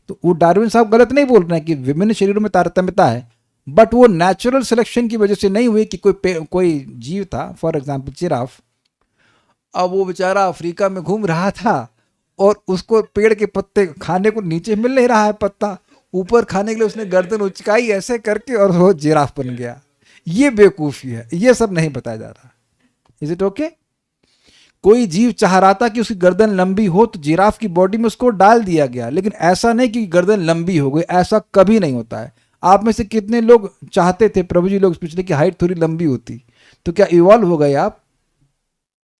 तो वो डार्विन साहब गलत नहीं बोल रहे हैं कि विभिन्न शरीरों में तारतम्यता है, बट वो नेचुरल सिलेक्शन की वजह से नहीं हुई कि कोई जीव था, फॉर एग्जाम्पल जिराफ, अब वो बेचारा अफ्रीका में घूम रहा था और उसको पेड़ के पत्ते खाने को नीचे मिल नहीं रहा है पत्ता, ऊपर खाने के लिए उसने गर्दन उचकाई ऐसे करके और वो जिराफ बन गया। ये बेवकूफ़ी है, ये सब नहीं बताया जा रहा। Is it okay? कोई जीव चाह रहा था कि उसकी गर्दन लंबी हो तो जिराफ की बॉडी में उसको डाल दिया गया, लेकिन ऐसा नहीं कि गर्दन लंबी हो गई, ऐसा कभी नहीं होता है। आप में से कितने लोग चाहते थे प्रभु जी लोग पिछले की हाइट थोड़ी लंबी होती, तो क्या इवॉल्व हो गए आप?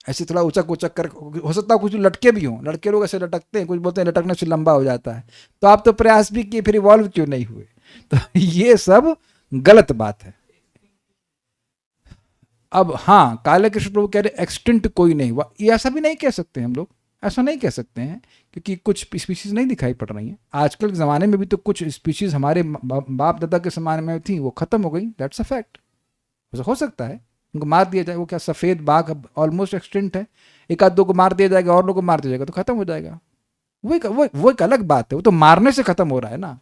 ऐसे थोड़ा उचक उचक कर, हो सकता है कुछ लटके भी हों, लड़के लोग ऐसे लटकते हैं, कुछ बोलते हैं लटकने से लंबा हो जाता है, तो आप तो प्रयास भी किए, फिर इवॉल्व क्यों नहीं हुए? तो ये सब गलत बात है। अब हाँ, काले कृष्ण प्रभु कह रहे एक्सटिंक्ट कोई नहीं हुआ, ये ऐसा भी नहीं कह सकते हम लोग, ऐसा नहीं कह सकते हैं, क्योंकि कुछ स्पीशीज नहीं दिखाई पड़ रही हैं। आजकल के ज़माने में भी तो कुछ स्पीशीज हमारे बाप दादा के ज़माने में थी, वो ख़त्म हो गई, दैट्स अ फैक्ट। हो सकता है उनको मार दिया जाए, वो क्या सफ़ेद बाघ ऑलमोस्ट एक्सटिंक्ट है, एक आध दो को मार दिया जाएगा और लोगों को मार दिया जाएगा तो ख़त्म हो जाएगा, वो एक अलग बात है। वो तो मारने से ख़त्म हो रहा है ना,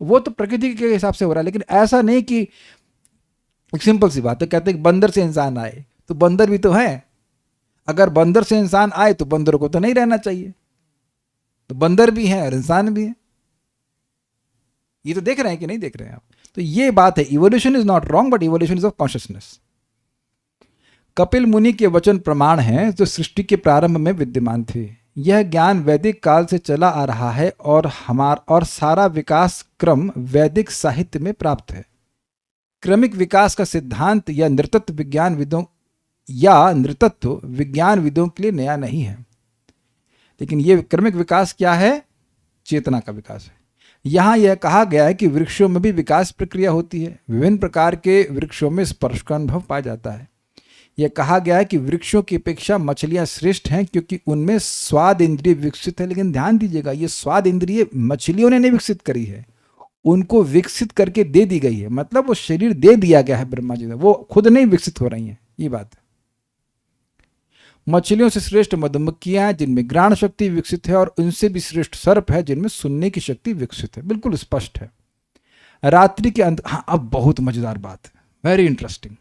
वो तो प्रकृति के हिसाब से हो रहा है। लेकिन ऐसा नहीं कि एक सिंपल सी बात है, कहते हैं कि बंदर से इंसान आए, तो बंदर भी तो है, अगर बंदर से इंसान आए तो बंदरों को तो नहीं रहना चाहिए, तो बंदर भी हैं और इंसान भी हैं। ये तो देख रहे हैं कि नहीं देख रहे हैं आप? तो ये बात है, evolution is not wrong but evolution is of consciousness. Kapil मुनि के वचन प्रमाण हैं जो सृष्टि के प्रारंभ में विद्यमान थे। यह ज्ञान वैदिक काल से चला आ रहा है और सारा विकास क्रम वैदिक साहित्य में प्राप्त है। क्रमिक विकास का सिद्धांत या नृतत्व विज्ञान विदों के लिए नया नहीं है, लेकिन यह क्रमिक विकास क्या है? चेतना का विकास है। यहाँ यह कहा गया है कि वृक्षों में भी विकास प्रक्रिया होती है। विभिन्न प्रकार के वृक्षों में स्पर्श का अनुभव पाया जाता है। यह कहा गया है कि वृक्षों की अपेक्षा मछलियाँ श्रेष्ठ हैं क्योंकि उनमें स्वाद इंद्रिय विकसित है। लेकिन ध्यान दीजिएगा, ये स्वाद इंद्रिय मछलियों ने नहीं विकसित करी है, उनको विकसित करके दे दी गई है। मतलब वो शरीर दे दिया गया है ब्रह्मा जी ने, वो खुद नहीं विकसित हो रही हैं, ये बात है। मछलियों से श्रेष्ठ मधुमक्खियां हैं जिनमें घ्राण शक्ति विकसित है, और उनसे भी श्रेष्ठ सर्प है जिनमें सुनने की शक्ति विकसित है। बिल्कुल स्पष्ट है। रात्रि के अंत, हाँ अब बहुत मजेदार बात है, वेरी इंटरेस्टिंग।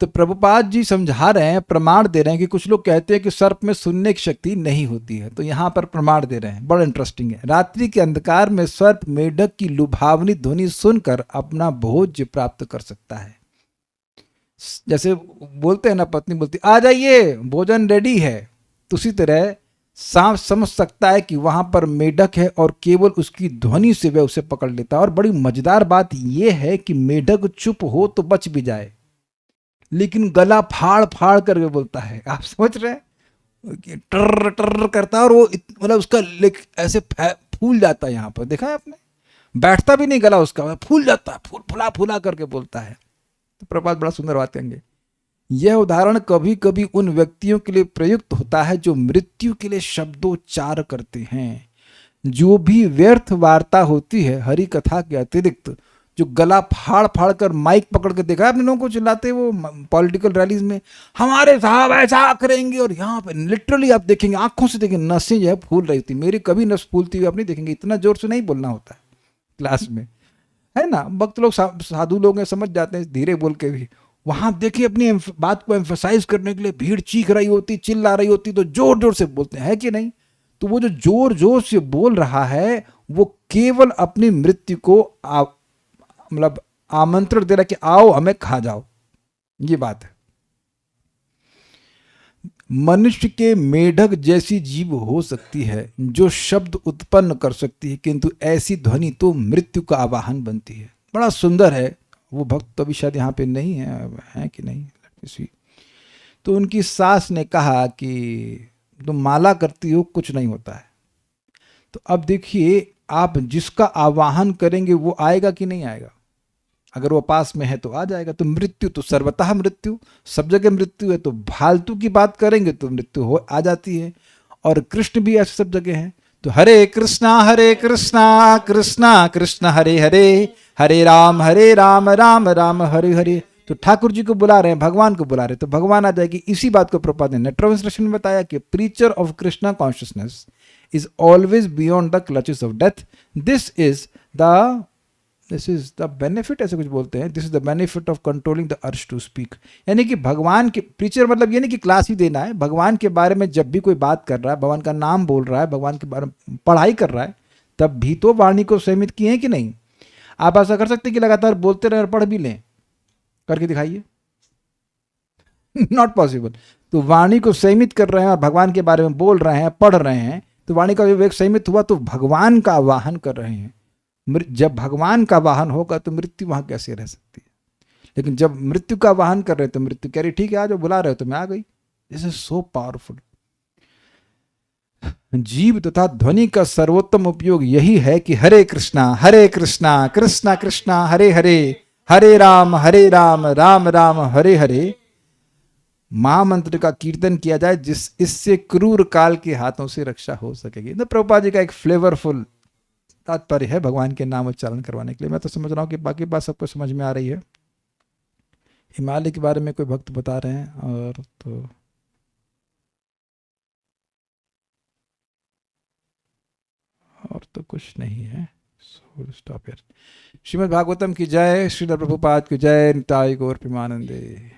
तो प्रभुपाद जी समझा रहे हैं, प्रमाण दे रहे हैं कि कुछ लोग कहते हैं कि सर्प में सुनने की शक्ति नहीं होती है, तो यहाँ पर प्रमाण दे रहे हैं, बड़ा इंटरेस्टिंग है। रात्रि के अंधकार में सर्प मेढक की लुभावनी ध्वनि सुनकर अपना भोज्य प्राप्त कर सकता है। जैसे बोलते हैं ना, पत्नी बोलती आ जाइए भोजन रेडी है, तो उसी तरह सांप समझ सकता है कि वहां पर मेढक है और केवल उसकी ध्वनि से वह उसे पकड़ लेता है। और बड़ी मजेदार बात यह है कि मेढक चुप हो तो बच भी जाए, लेकिन गला फाड़ फाड़ करके बोलता है। आप समझ रहे हैं, टर टर करता है, और वो मतलब उसका ऐसे फूल जाता है। यहाँ पर देखा है आपने, बैठता भी नहीं गला उसका, फूल जाता है, फुला फुला करके बोलता है। तो प्रभात बड़ा सुंदर बात कहेंगे। यह उदाहरण कभी कभी उन व्यक्तियों के लिए प्रयुक्त होता है जो मृत्यु के लिए शब्दोच्चार करते हैं। जो भी व्यर्थ वार्ता होती है हरि कथा के अतिरिक्त, जो गला फाड़ फाड़ कर माइक पकड़ के देखा है आपने लोगों को चिल्लाते, वो पॉलिटिकल रैलीज में हमारे साहब ऐसा करेंगे, और यहाँ पे लिटरली आप देखेंगे, आंखों से देखेंगे, नसें जो है फूल रही थी। मेरी कभी नस फूलती हुई आप नहीं देखेंगे, इतना जोर से नहीं बोलना होता है क्लास में, है ना। भक्त लोग साधु लोग हैं, समझ जाते हैं धीरे बोल के भी। वहां देखिए अपनी बात को एम्फसाइज करने के लिए भीड़ चीख रही होती, चिल्ला रही होती, तो जोर जोर से बोलते हैं, है कि नहीं। तो वो जो जोर जोर से बोल रहा है वो केवल अपनी मृत्यु को मतलब आमंत्रण दे रहा कि आओ हमें खा जाओ, ये बात है। मनुष्य के मेढक जैसी जीव हो सकती है जो शब्द उत्पन्न कर सकती है, किंतु ऐसी ध्वनि तो मृत्यु का आवाहन बनती है। बड़ा सुंदर है। वो भक्त तो अभी शायद यहाँ पे नहीं है कि नहीं। तो उनकी सास ने कहा कि तुम माला करती हो, कुछ नहीं होता है। तो अब देखिए, आप जिसका आवाहन करेंगे वो आएगा कि नहीं आएगा। अगर वो पास में है तो आ जाएगा। तो मृत्यु तो सर्वतः मृत्यु, सब जगह मृत्यु है। तो फालतू की बात करेंगे तो मृत्यु हो आ जाती है। और कृष्ण भी ऐसे सब जगह हैं। तो हरे कृष्णा कृष्णा कृष्ण हरे हरे, हरे राम राम राम हरे हरे। तो ठाकुर जी को बुला रहे हैं, भगवान को बुला रहे हैं, तो भगवान आ जाएगी। इसी बात को प्रभुपाद ने नेट ट्रांसलेशन में बताया कि preacher of Krishna consciousness is always beyond the clutches of death. This is the benefit, ऐसे कुछ बोलते हैं, this is the benefit of controlling the urge to speak. यानी कि भगवान के प्रीचर मतलब ये नहीं कि क्लास ही देना है, भगवान के बारे में जब भी कोई बात कर रहा है, भगवान का नाम बोल रहा है, भगवान के बारे में पढ़ाई कर रहा है, तब भी तो वाणी को संयमित किए हैं कि नहीं। आप ऐसा कर सकते हैं कि लगातार बोलते रहे और पढ़ भी लें, करके दिखाइए। Not possible. तो वाणी को संयमित कर रहे हैं और भगवान के बारे में बोल रहे हैं, पढ़ रहे हैं, तो वाणी का विवेक संयमित हुआ तो भगवान का आवाहन कर रहे हैं। जब भगवान का वाहन होगा तो मृत्यु वहां कैसे रह सकती है। लेकिन जब मृत्यु का वाहन कर रहे हैं तो मृत्यु कह रही ठीक है आ जाओ, बुला रहे हो तो मैं आ गई। This is so powerful. जीव तथा ध्वनि का सर्वोत्तम उपयोग यही है कि हरे कृष्णा कृष्णा कृष्णा हरे हरे, हरे राम राम राम हरे हरे महामंत्र का कीर्तन किया जाए, इससे क्रूर काल के हाथों से रक्षा हो सकेगी। तो प्रभुपाद जी का एक फ्लेवरफुल तात्पर्य है भगवान के नाम उच्चारण करवाने के लिए। मैं तो समझ रहा हूँ कि बाकी बात सबको समझ में आ रही है। हिमालय के बारे में कोई भक्त बता रहे हैं और तो कुछ नहीं है। So stop here. Shrimad Bhagavatam की जय, श्रील प्रभुपाद की जय, निताई गौर प्रेमानंदे।